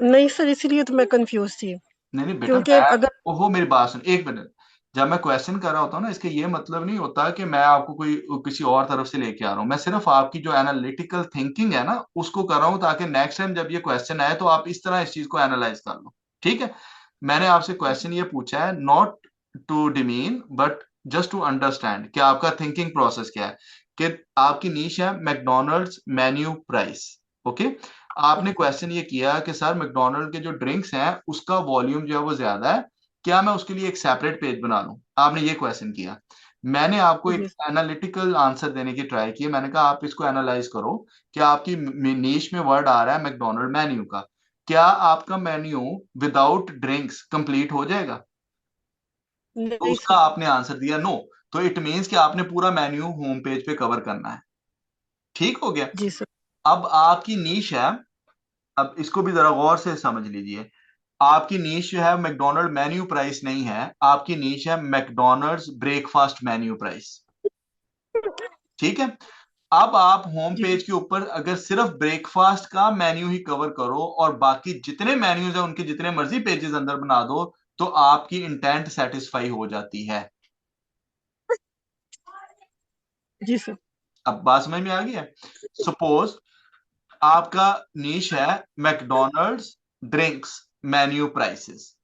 नहीं सर, इसीलिए तो मैं कंफ्यूज थी, नहीं नहीं बेटा, क्योंकि मैं, अगर ओहो मेरी बात सुन एक मिनट। जब मैं क्वेश्चन कर रहा होता हूँ ना, इसके ये मतलब नहीं होता कि मैं आपको कोई किसी और तरफ से लेके आ रहा हूँ। मैं सिर्फ आपकी जो एनालिटिकल थिंकिंग है ना, उसको कर रहा हूँ, ताकि नेक्स्ट टाइम जब ये क्वेश्चन आए तो आप इस तरह इस चीज को एनालाइज कर लो, ठीक है। मैंने आपसे क्वेश्चन ये पूछा है not to demean, but just to understand कि आपका थिंकिंग प्रोसेस क्या है। कि आपकी नीश है मैकडोनल्ड्स मेन्यू प्राइस, ओके। आपने क्वेश्चन ये किया कि सर मैकडोनल्ड के जो ड्रिंक्स हैं उसका वॉल्यूम जो है वो ज्यादा है, क्या मैं उसके लिए एक सेपरेट पेज बना लूं? आपने ये क्वेश्चन किया। मैंने आपको एक जी एनालिटिकल आंसर देने की ट्राई की। मैंने कहा आप इसको एनालाइज करो कि आपकी नीश में वर्ड आ रहा है मैकडोनल्ड मेन्यू का, क्या आपका मेन्यू विदाउट ड्रिंक्स कंप्लीट हो जाएगा? तो नहीं उसका सर। आपने आंसर दिया नो। तो इट मीन्स कि आपने पूरा मेन्यू होम पेज पे कवर करना है, ठीक हो गया। जी सर। अब आपकी नीश है, अब इसको भी जरा गौर से समझ लीजिए। आपकी नीश जो है मैकडोनल्ड मेन्यू प्राइस नहीं है, आपकी नीश है मैकडोनल्ड्स ब्रेकफास्ट मेन्यू प्राइस, ठीक है। अब आप होम जी पेज के ऊपर अगर सिर्फ ब्रेकफास्ट का मेन्यू ही कवर करो और बाकी जितने मेन्यूज हैं उनके जितने मर्जी पेजेस अंदर बना दो, तो आपकी इंटेंट सेटिस्फाई हो जाती है। जी सर। अब बात समझ में आ गई है? सपोज आपका नीश है मैकडोनल्ड्स ड्रिंक्स मेन्यू प्राइसेस,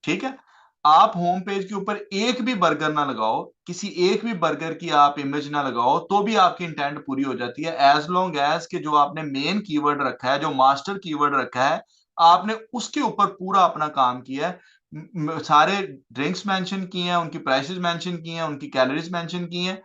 ठीक है। आप होम पेज के ऊपर एक भी बर्गर ना लगाओ, किसी एक भी बर्गर की आप इमेज ना लगाओ, तो भी आपकी इंटेंट पूरी हो जाती है, एज लॉन्ग एज कि जो आपने मेन कीवर्ड रखा है, जो मास्टर कीवर्ड रखा है, आपने उसके ऊपर पूरा अपना काम किया है। सारे ड्रिंक्स मेंशन किए हैं, उनकी प्राइसेस मेंशन की हैं, उनकी कैलोरीज मेंशन की हैं।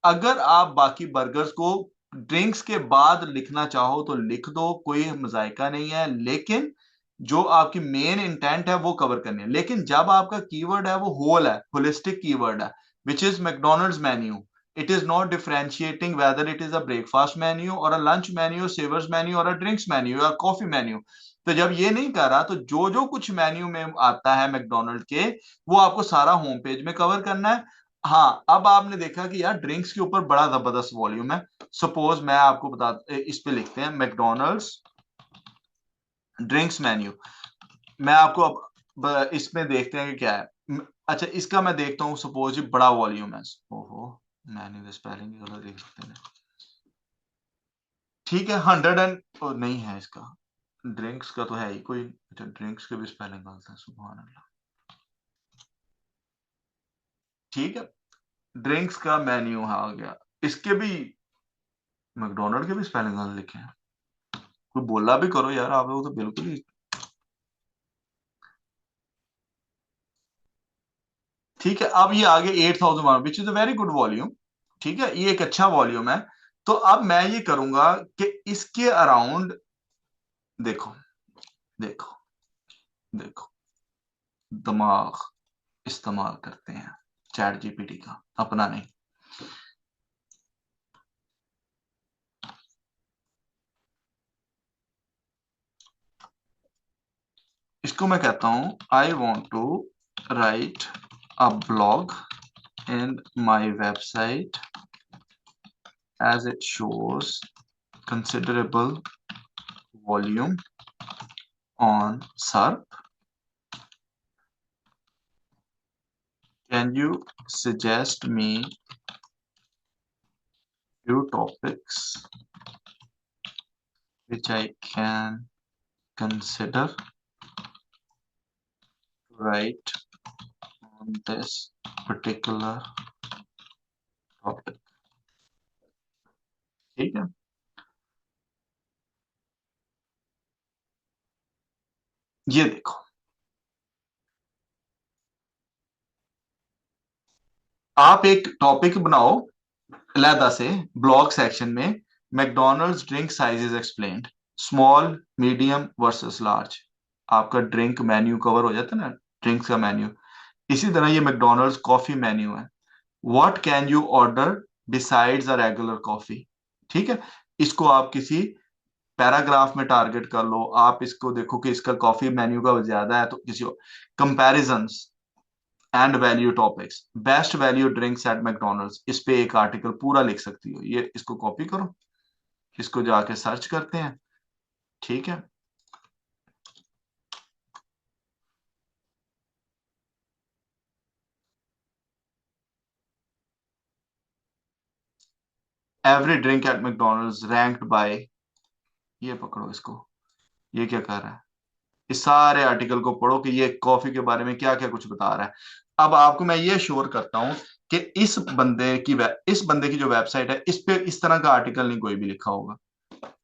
अगर आप बाकी बर्गर्स को ड्रिंक्स के बाद लिखना चाहो तो लिख दो, कोई मजायका नहीं है, लेकिन जो आपकी मेन इंटेंट है वो कवर करनी है। लेकिन जब आपका कीवर्ड है वो होल है, होलिस्टिक कीवर्ड है, which is McDonald's menu, it is not differentiating whether it is a breakfast menu और अ लंच मेन्यू, सेवर्स मेन्यू और अ ड्रिंक्स मेन्यू या कॉफी मेन्यू। तो जब ये नहीं कर रहा, तो जो जो कुछ मेन्यू में आता है मैकडोनल्ड के, वो आपको सारा होम पेज में कवर करना है। हाँ, अब आपने देखा कि यार ड्रिंक्स के ऊपर बड़ा जबरदस्त वॉल्यूम है। सपोज मैं आपको बता, इस पे लिखते हैं मैकडोनल्ड्स ड्रिंक्स मेन्यू। मैं आपको अब इसमें देखते हैं कि क्या है। अच्छा, इसका मैं देखता हूँ, सपोज ये बड़ा वॉल्यूम है। ओहो, मैंने स्पेलिंग गलत देख सकते हैं। ठीक है, 100 एंड नहीं है इसका, ड्रिंक्स का तो है ही कोई। अच्छा, ड्रिंक्स के भी स्पेलिंग गलत है, सुभान अल्लाह। ठीक है, ड्रिंक्स का मेन्यू आ गया, इसके भी मैकडोनल्ड के भी स्पेलिंग गलत लिखे हैं। कोई बोला भी करो यार, आप लोग तो बिल्कुल ही। ठीक है, अब ये आगे 8000 which is a very good volume. ठीक है, ये एक अच्छा वॉल्यूम है। तो अब मैं ये करूंगा कि इसके अराउंड देखो देखो देखो, दिमाग इस्तेमाल करते हैं, चैट जीपीटी का, अपना नहीं। इसको मैं कहता हूं, I want to write a blog in my website as it shows considerable volume on SERP. Can you suggest me few topics which I can consider write on this particular topic? ठीक है, ये देखो, आप एक topic बनाओ अलहदा से blog section में, McDonald's drink sizes explained, small medium versus large. आपका ड्रिंक मेन्यू कवर हो जाता है ना, ड्रिंक्स का मेन्यू। इसी तरह ये मैकडोनल्ड्स कॉफी मेन्यू है, what can you order besides a regular coffee. ठीक है, इसको आप किसी पैराग्राफ में टारगेट कर लो, आप इसको देखो कि इसका कॉफी मेन्यू का ज्यादा है, तो किसी comparisons and value topics, best value drinks at McDonald's, इस पे एक आर्टिकल पूरा लिख सकती हो। ये इसको कॉपी करो, इसको जाके सर्च करते हैं। ठीक है, every drink at McDonald's ranked by, ये पकड़ो इसको, ये क्या कर रहा है, इस सारे आर्टिकल को पढ़ो कि ये कॉफी के बारे में क्या क्या कुछ बता रहा है। अब आपको मैं ये श्योर करता हूं कि इस बंदे की जो वेबसाइट है, इस पे इस तरह का आर्टिकल नहीं कोई भी लिखा होगा,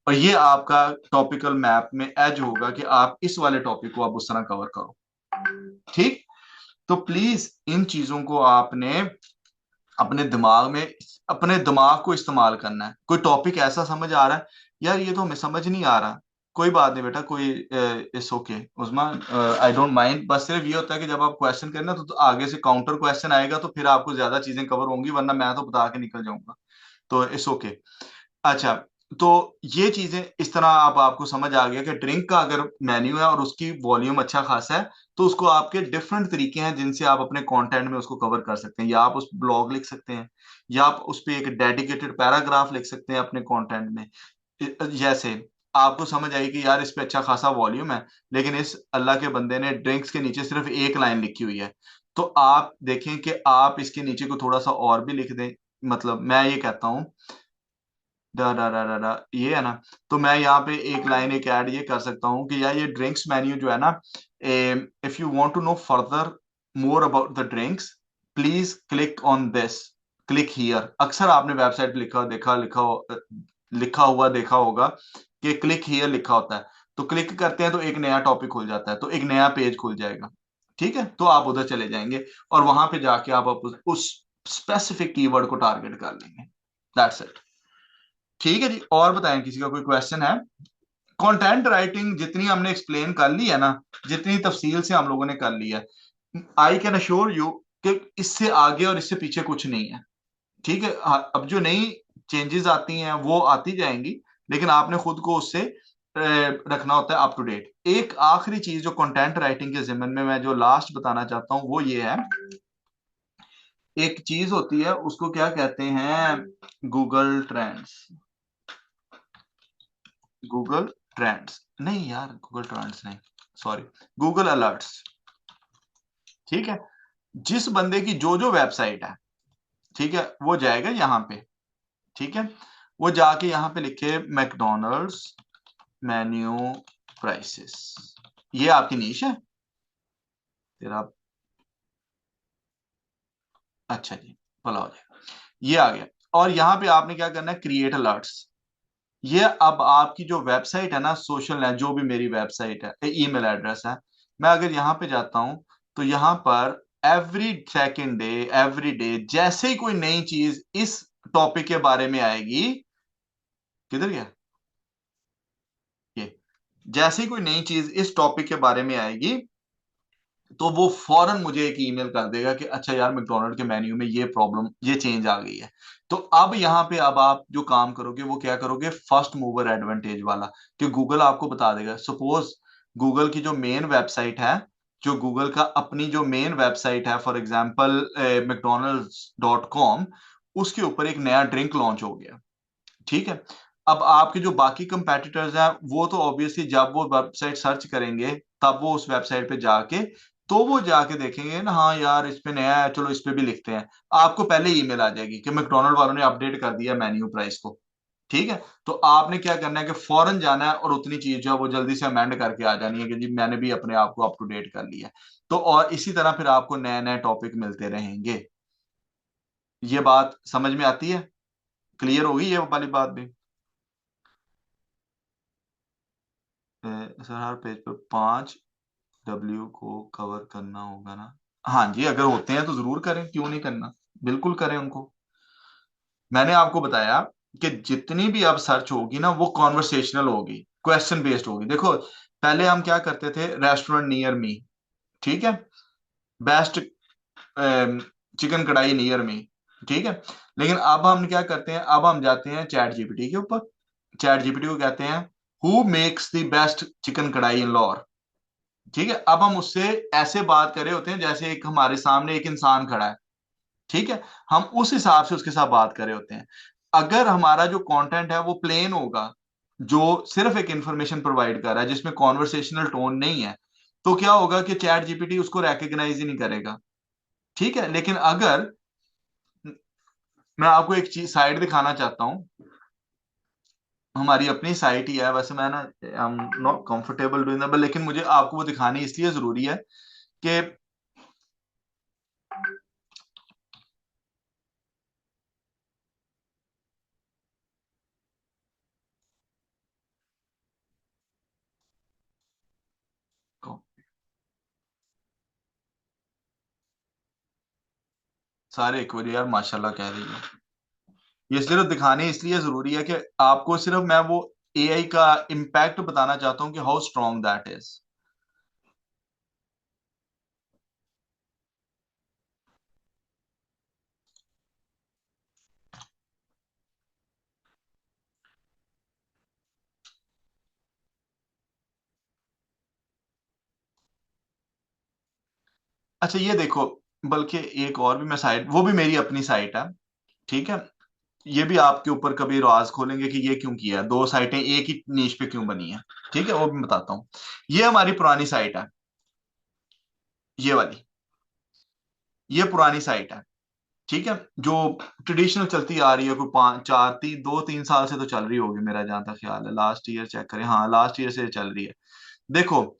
और ये आपका टॉपिकल मैप में एज होगा कि आप इस वाले टॉपिक को आप उस तरह कवर करो। ठीक, तो प्लीज इन चीजों को आपने अपने दिमाग में, अपने दिमाग को इस्तेमाल करना है। कोई टॉपिक ऐसा समझ आ रहा है, यार ये तो हमें समझ नहीं आ रहा, कोई बात नहीं बेटा, कोई it's okay Usma, I don't mind. बस सिर्फ ये होता है कि जब आप क्वेश्चन करें ना, तो आगे से काउंटर क्वेश्चन आएगा, तो फिर आपको ज्यादा चीजें कवर होंगी, वरना मैं तो बता के निकल जाऊंगा, तो इट्स ओके। अच्छा, तो ये चीजें इस तरह आपको समझ आ गया कि ड्रिंक का अगर मेन्यू है और उसकी वॉल्यूम अच्छा खासा है, तो उसको आपके डिफरेंट तरीके हैं जिनसे आप अपने कंटेंट में उसको कवर कर सकते हैं। या आप उस ब्लॉग लिख सकते हैं, या आप उस पर एक डेडिकेटेड पैराग्राफ लिख सकते हैं अपने कंटेंट में। जैसे आपको समझ आई कि यार इस पे अच्छा खासा वॉल्यूम है, लेकिन इस अल्लाह के बंदे ने ड्रिंक्स के नीचे सिर्फ एक लाइन लिखी हुई है, तो आप देखें कि आप इसके नीचे को थोड़ा सा और भी लिख दें। मतलब मैं ये कहता हूं, ये है ना, तो मैं यहाँ पे एक लाइन, एक ऐड ये कर सकता हूँ कि यार ये ड्रिंक्स मेन्यू जो है ना, if you want to know further more about the drinks, please click on this, click here. अक्सर आपने वेबसाइट पे लिखा हुआ देखा होगा कि क्लिक हियर लिखा होता है, तो क्लिक करते हैं तो एक नया टॉपिक खुल जाता है, तो एक नया पेज खुल जाएगा। ठीक है, तो आप उधर चले जाएंगे और वहां पे जाके आप उस स्पेसिफिक कीवर्ड को टारगेट कर लेंगे। That's it. ठीक है जी, और बताएं, किसी का कोई क्वेश्चन है? कंटेंट राइटिंग जितनी हमने एक्सप्लेन कर ली है ना, जितनी तफसील से हम लोगों ने कर ली है, आई कैन अश्योर यू कि इससे आगे और इससे पीछे कुछ नहीं है। ठीक है, अब जो नई चेंजेस आती हैं वो आती जाएंगी, लेकिन आपने खुद को उससे रखना होता है अप टू डेट। एक आखिरी चीज जो कंटेंट राइटिंग के जिम्मन में मैं जो लास्ट बताना चाहता हूं वो ये है, एक चीज होती है उसको क्या कहते हैं, गूगल ट्रेंड्स। गूगल ट्रेंड्स नहीं यार, गूगल ट्रेंड्स नहीं, सॉरी, गूगल अलर्ट्स, ठीक है। जिस बंदे की जो जो वेबसाइट है, ठीक है, वो जाएगा यहां पे, ठीक है, वो जाके यहां पे लिखे मैकडोनल्ड्स मेन्यू प्राइसेस, ये आपकी नीश है तेरा, अच्छा जी, भला हो जाएगा, ये आ गया। और यहां पे आपने क्या करना है, क्रिएट अलर्ट्स। ये अब आपकी जो वेबसाइट है ना, सोशल है, जो भी मेरी वेबसाइट है, ईमेल एड्रेस है, मैं अगर यहां पे जाता हूं तो यहां पर every second day, every day, जैसे ही कोई नई चीज इस टॉपिक के बारे में आएगी, किधर गया ये, जैसे ही कोई नई चीज इस टॉपिक के बारे में आएगी तो वो फौरन मुझे एक ईमेल कर देगा कि अच्छा यार, मैकडोनल्ड के मेन्यू में ये प्रॉब्लम, ये चेंज आ गई है। तो अब यहां पे अब आप जो काम करोगे वो क्या करोगे, फर्स्ट मूवर एडवांटेज वाला, कि गूगल आपको बता देगा। सपोज गूगल की जो मेन वेबसाइट है, जो गूगल का अपनी जो मेन वेबसाइट है, फॉर एग्जांपल mcdonalds.com, उसके ऊपर एक नया ड्रिंक लॉन्च हो गया, ठीक है। अब आपके जो बाकी कंपेटिटर्स हैं वो तो ऑब्वियसली जब वो वेबसाइट सर्च करेंगे तब वो उस वेबसाइट पे जाके, तो वो जाके देखेंगे ना, हाँ यार इस पे नया है, चलो इस पे भी लिखते हैं। आपको पहले ईमेल आ जाएगी कि मैकडोनल्ड वालों ने अपडेट कर दिया मेन्यू प्राइस को, ठीक है। तो आपने क्या करना है कि फौरन जाना है और उतनी चीज जो है वो जल्दी से अमेंड करके आ जानी है कि जी मैंने भी अपने आप को अप टू डेट कर लिया। तो और इसी तरह फिर आपको नए नए टॉपिक मिलते रहेंगे। ये बात समझ में आती है, क्लियर होगी ये वाली बात भी। सर हर पेज पर 5 W को कवर करना होगा ना? हाँ जी, अगर होते हैं तो जरूर करें, क्यों नहीं करना, बिल्कुल करें उनको। मैंने आपको बताया कि जितनी भी अब सर्च होगी ना वो कॉन्वर्सेशनल होगी, क्वेश्चन बेस्ड होगी। देखो पहले हम क्या करते थे, रेस्टोरेंट नियर मी, ठीक है, बेस्ट चिकन कढ़ाई नियर मी, ठीक है। लेकिन अब हम क्या करते हैं, अब हम जाते हैं चैट जीपीटी के ऊपर, चैट जीपीटी को कहते हैं who makes the best chicken कढ़ाई इन लाहौर, ठीक है। अब हम उससे ऐसे बात कर रहे होते हैं जैसे एक हमारे सामने एक इंसान खड़ा है, ठीक है, हम उस हिसाब से उसके साथ बात कर रहे होते हैं। अगर हमारा जो कंटेंट है वो प्लेन होगा, जो सिर्फ एक इंफॉर्मेशन प्रोवाइड कर रहा है, जिसमें कॉन्वर्सेशनल टोन नहीं है, तो क्या होगा कि चैट जीपीटी उसको रिकग्नाइज ही नहीं करेगा, ठीक है। लेकिन अगर मैं आपको एक चीज साइड दिखाना चाहता हूं, हमारी अपनी साइट ही है वैसे, मैं ना I am not comfortable doing that, लेकिन मुझे आपको वो दिखानी इसलिए जरूरी है कि सारे एक बार यार माशाल्लाह कह रही है, ये सिर्फ दिखाने इसलिए जरूरी है कि आपको सिर्फ मैं वो एआई का इम्पैक्ट बताना चाहता हूं कि हाउ स्ट्रॉन्ग दैट इज। अच्छा ये देखो, बल्कि एक और भी मैं साइट, वो भी मेरी अपनी साइट है, ठीक है, ये भी आपके ऊपर कभी राज खोलेंगे कि ये क्यों किया, दो साइटें एक ही नीश पे क्यों बनी है, ठीक है, वो भी बताता हूँ। ये हमारी पुरानी साइट है, ये वाली, ये पुरानी साइट है, ठीक है, जो ट्रेडिशनल चलती आ रही है, कोई 2-3 साल से तो चल रही होगी मेरा जहां तक ख्याल है, लास्ट ईयर चेक करें, हाँ लास्ट ईयर से चल रही है। देखो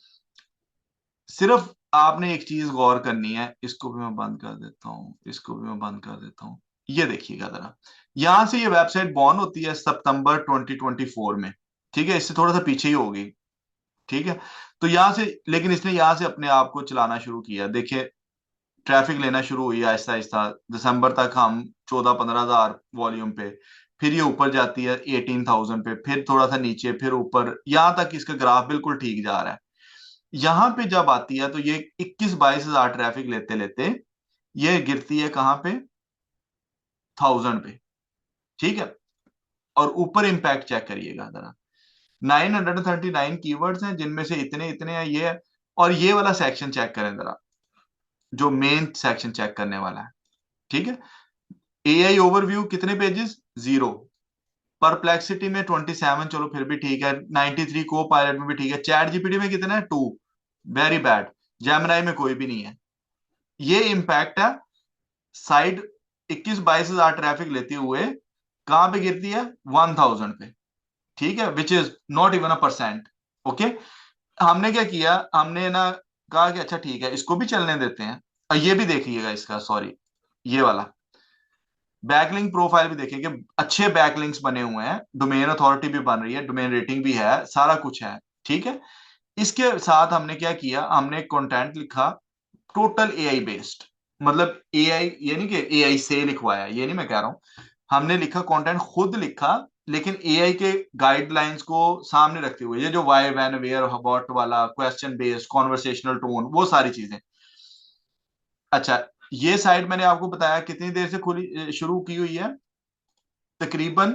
सिर्फ आपने एक चीज गौर करनी है, इसको भी मैं बंद कर देता हूँ, इसको भी मैं बंद कर देता हूँ। ये देखिएगा जरा, यहां से ये वेबसाइट बॉर्न होती है सितंबर 2024 में, ठीक है, इससे थोड़ा सा पीछे ही होगी, ठीक है। तो यहां से, लेकिन इसने यहां से अपने आप को चलाना शुरू किया, देखिए ट्रैफिक लेना शुरू हुई आहिस्ता आहिस्ता, दिसंबर तक हम 14-15 हजार वॉल्यूम पे, फिर ये ऊपर जाती है 18,000 पे, फिर थोड़ा सा नीचे, फिर ऊपर, यहां तक इसका ग्राफ बिल्कुल ठीक जा रहा है। यहां पे जब आती है तो ये 21-22 हजार ट्रैफिक लेते लेते ये गिरती है कहां पे, 1000 पे, ठीक है। और ऊपर इंपैक्ट चेक करिएगा जरा, 939 कीवर्ड्स हैं जिनमें से इतने इतने हैं ये है। और ये वाला सेक्शन चेक करें जरा, जो मेन सेक्शन चेक करने वाला है, ठीक है। एआई ओवरव्यू कितने पेजेस, 0, परप्लेक्सिटी में 27, चलो फिर भी ठीक है, 93 को पायलट में भी ठीक है, चैट जीपीटी में कितना है, 2, वेरी बैड। जेमिनाई में कोई भी नहीं है। ये इम्पैक्ट है साइट 21-22 हजार ट्रैफिक लेते हुए कहां पे गिरती है 1000 पे, ठीक है, which is not even a percent. Okay, हमने क्या किया, हमने ना कहा कि अच्छा ठीक है इसको भी चलने देते हैं। और ये भी देखिएगा इसका, सॉरी, ये वाला बैकलिंक प्रोफाइल भी देखिए कि अच्छे बैकलिंक्स बने हुए हैं, डोमेन अथॉरिटी भी बन रही है, डोमेन रेटिंग भी है, सारा कुछ है, ठीक है। इसके साथ हमने क्या किया, हमने कंटेंट लिखा टोटल एआई बेस्ड, मतलब एआई ये नहीं कि एआई से लिखवाया, ये नहीं मैं कह रहा हूं। हमने लिखा कंटेंट खुद लिखा, लेकिन एआई के गाइडलाइंस को सामने रखते हुए, ये जो वाई व्हेन वेयर व्हाट वाला, क्वेश्चन बेस्ड, कॉन्वर्सेशनल टोन, वो सारी चीजें। अच्छा, ये साइट मैंने आपको बताया कितनी देर से खुली शुरू की हुई है, तकरीबन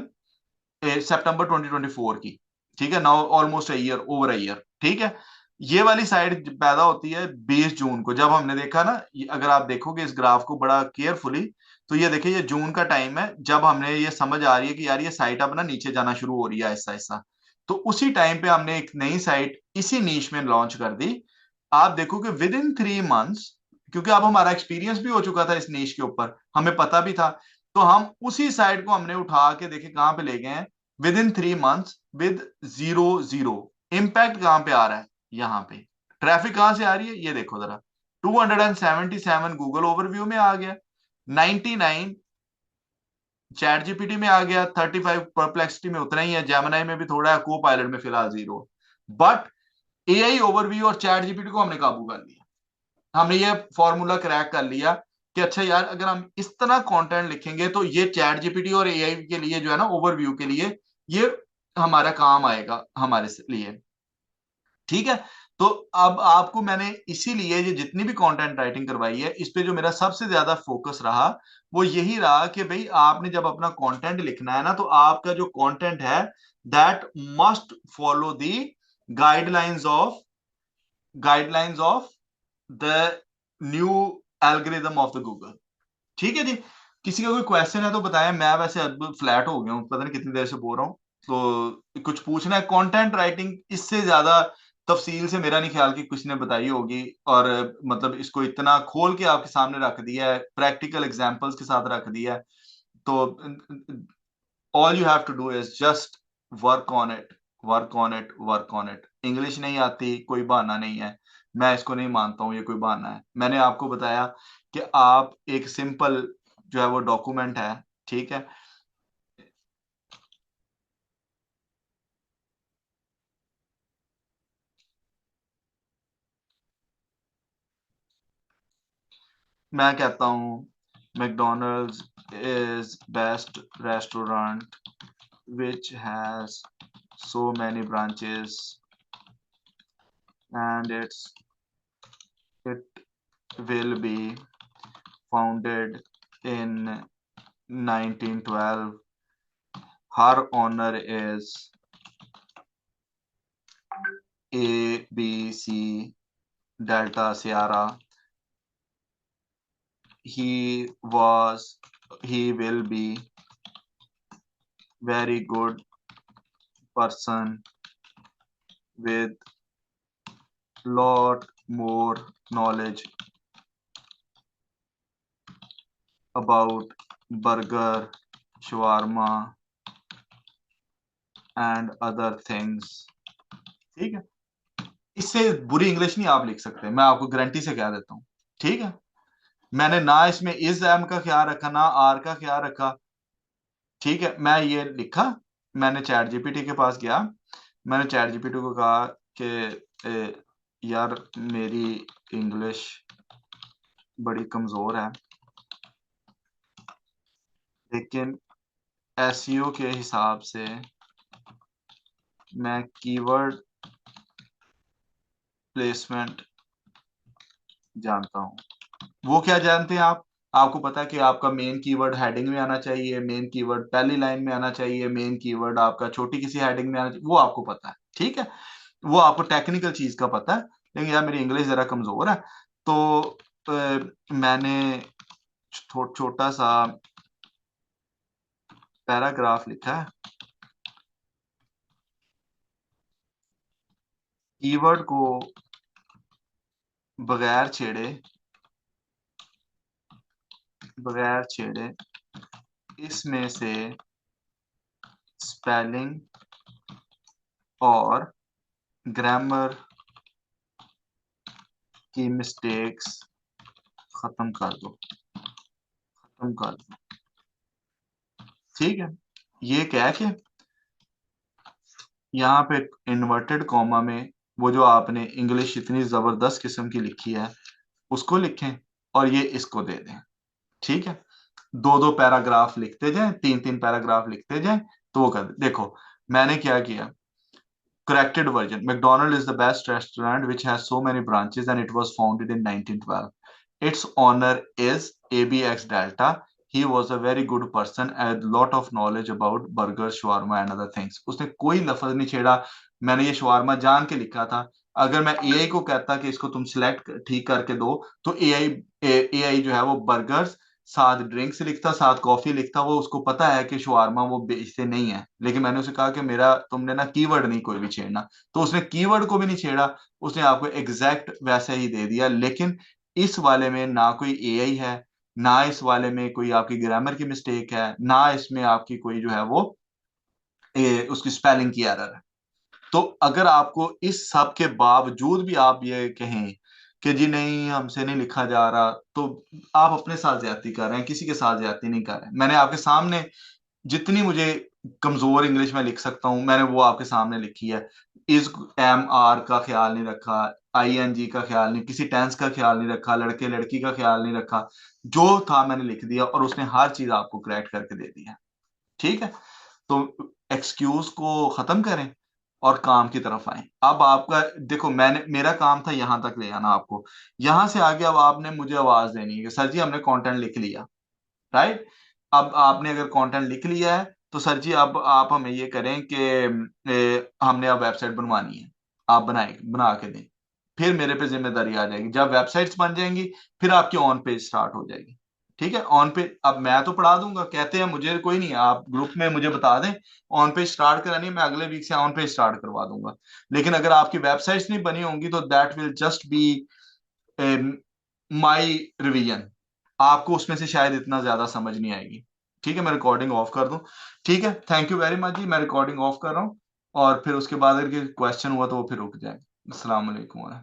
सितंबर 2024 की, ठीक है, now almost a year, over a year, ठीक है। ये वाली साइड पैदा होती है 20 जून को। जब हमने देखा ना, अगर आप देखोगे इस ग्राफ को बड़ा केयरफुली, तो ये देखिए ये जून का टाइम है जब हमने ये समझ आ रही है कि यार ये साइट अब ना नीचे जाना शुरू हो रही है ऐसा ऐसा। तो उसी टाइम पे हमने एक नई साइट इसी नीश में लॉन्च कर दी। आप देखो कि विद इन 3 मंथ्स, क्योंकि अब हमारा एक्सपीरियंस भी हो चुका था इस नीश के ऊपर, हमें पता भी था, तो हम उसी साइट को हमने उठा के देखे कहां पे ले गए हैं with in 3 months with 0 0। Impact कहां पे आ रहा है, यहाँ पे ट्रैफिक कहां से आ रही है, ये देखो जरा, 277 गूगल ओवरव्यू में आ गया, 99 चैट जीपीटी में आ गया, 35 परप्लेक्सिटी में उतना ही है, जेमिनाई में भी थोड़ा है, को पायलट में फिलहाल 0। बट एआई ओवरव्यू और चैट जीपीटी को हमने काबू कर लिया। हमने ये फॉर्मूला क्रैक कर लिया कि अच्छा यार अगर हम इस तरह कंटेंट लिखेंगे तो ये चैट जीपीटी और एआई के लिए जो है ना, ओवरव्यू के लिए ये हमारा काम आएगा हमारे लिए, ठीक है। तो अब आपको मैंने इसीलिए ये जितनी भी कंटेंट राइटिंग करवाई है, इस पे जो मेरा सबसे ज्यादा फोकस रहा वो यही रहा कि भाई आपने जब अपना कंटेंट लिखना है ना, तो आपका जो कंटेंट है that must follow the guidelines of guidelines of the new algorithm of the Google, ठीक है जी। किसी का कोई क्वेश्चन है तो बताएं, मैं वैसे अद्भुत फ्लैट हो गया हूँ, पता नहीं कितनी देर से बोल रहा हूँ, तो कुछ पूछना है। कंटेंट राइटिंग इससे ज्यादा तफसील से मेरा नहीं ख्याल कि किसी ने बताई होगी, और मतलब इसको इतना खोल के आपके सामने रख दिया है, प्रैक्टिकल एग्जांपल्स के साथ रख दिया है। तो all you have to do is just work on it, work on it, work on it. English नहीं आती कोई बहाना नहीं है, मैं इसको नहीं मानता हूं ये कोई बहाना है। मैंने आपको बताया कि आप एक सिंपल जो है वो डॉक्यूमेंट है, ठीक है, मैं कहता हूं McDonald's is best restaurant which has so many branches and it will be founded in 1912. Her owner is ABC Delta Sierra. He will be very good person with lot more knowledge about burger, shawarma and other things, ठीक है। इससे बुरी English नहीं आप लिख सकते, मैं आपको गारंटी से कह देता हूं, ठीक है। मैंने ना इसमें इज एम का ख्याल रखा ना आर का ख्याल रखा, ठीक है। मैं ये लिखा, मैंने चैट जीपीटी के पास गया, मैंने चैट जीपीटी को कहा कि यार मेरी इंग्लिश बड़ी कमजोर है, लेकिन एसईओ के हिसाब से मैं कीवर्ड प्लेसमेंट जानता हूं। वो क्या जानते हैं आप, आपको पता है कि आपका मेन कीवर्ड हेडिंग में आना चाहिए, मेन कीवर्ड पहली लाइन में आना चाहिए, मेन कीवर्ड आपका छोटी किसी हेडिंग में आना चाहिए, वो आपको पता है, ठीक है। वो आपको टेक्निकल चीज का पता है, लेकिन यार मेरी इंग्लिश जरा कमजोर है, तो मैंने छोटा सा पैराग्राफ लिखा है, कीवर्ड को बगैर छेड़े इसमें से स्पेलिंग और ग्रामर की मिस्टेक्स खत्म कर दो। ठीक है, ये क्या है कि यहाँ पे इन्वर्टेड कॉमा में वो जो आपने इंग्लिश इतनी जबरदस्त किस्म की लिखी है उसको लिखें और ये इसको दे दें। ठीक है, 2-2 पैराग्राफ लिखते जाएं, 3-3 पैराग्राफ लिखते जाएं, तो वो कर देखो मैंने क्या किया। Corrected version. McDonald's is the best restaurant which has so many branches and it was founded in 1912. Its owner is ABX Delta. He was a very good person and lot of knowledge about burgers, shawarma and other things. उसने कोई लफ्ज नहीं छेड़ा। मैंने ये shawarma जान के लिखा था। अगर मैं AI को कहता कि इसको तुम सिलेक्ट ठीक करके दो तो AI जो है वो बर्गर्स साथ ड्रिंक्स लिखता, साथ कॉफी लिखता। वो उसको पता है कि शवारमा वो बेचते नहीं है, लेकिन मैंने उसे कहा कि मेरा तुमने ना कीवर्ड नहीं कोई भी छेड़ना, तो उसने कीवर्ड को भी नहीं छेड़ा, उसने आपको एग्जैक्ट वैसे ही दे दिया। लेकिन इस वाले में ना कोई एआई है, ना इस वाले में कोई आपकी ग्रामर की मिस्टेक है, ना इसमें आपकी कोई जो है वो उसकी स्पेलिंग की एरर है। तो अगर आपको इस सब के बावजूद भी आप ये कहें कि जी नहीं हमसे नहीं लिखा जा रहा, तो आप अपने साथ ज्यादती कर रहे हैं, किसी के साथ ज्यादती नहीं कर रहे हैं। मैंने आपके सामने जितनी मुझे कमजोर इंग्लिश में लिख सकता हूं मैंने वो आपके सामने लिखी है। इज एम आर का ख्याल नहीं रखा, ING का ख्याल नहीं, किसी टेंस का ख्याल नहीं रखा, लड़के लड़की का ख्याल नहीं रखा, जो था मैंने लिख दिया और उसने हर चीज आपको करेक्ट करके दे दिया। ठीक है, तो एक्सक्यूज को खत्म करें और काम की तरफ आए। अब आपका देखो मेरा काम था यहां तक ले आना आपको, यहां से आगे अब आपने मुझे आवाज देनी है कि सर जी हमने कंटेंट लिख लिया, राइट। अब आपने अगर कंटेंट लिख लिया है तो सर जी अब आप हमें ये करें कि हमने अब वेबसाइट बनवानी है, आप बना के दें। फिर मेरे पे जिम्मेदारी आ जाएगी, जब वेबसाइट्स बन जाएंगी फिर आपकी ऑन पेज स्टार्ट हो जाएगी। ठीक है, ऑन पेज अब मैं तो पढ़ा दूंगा, कहते हैं मुझे कोई नहीं, आप ग्रुप में मुझे बता दें ऑन पेज स्टार्ट करानी है, मैं अगले वीक से ऑन पेज स्टार्ट करवा दूंगा। लेकिन अगर आपकी वेबसाइट्स नहीं बनी होंगी तो that will just be my revision, आपको उसमें से शायद इतना ज्यादा समझ नहीं आएगी। ठीक है, मैं रिकॉर्डिंग ऑफ कर दूं। ठीक है, थैंक यू वेरी मच जी, मैं रिकॉर्डिंग ऑफ कर रहा हूं और फिर उसके बाद अगर क्वेश्चन हुआ तो वो फिर रुक जाए। अस्सलाम वालेकुम।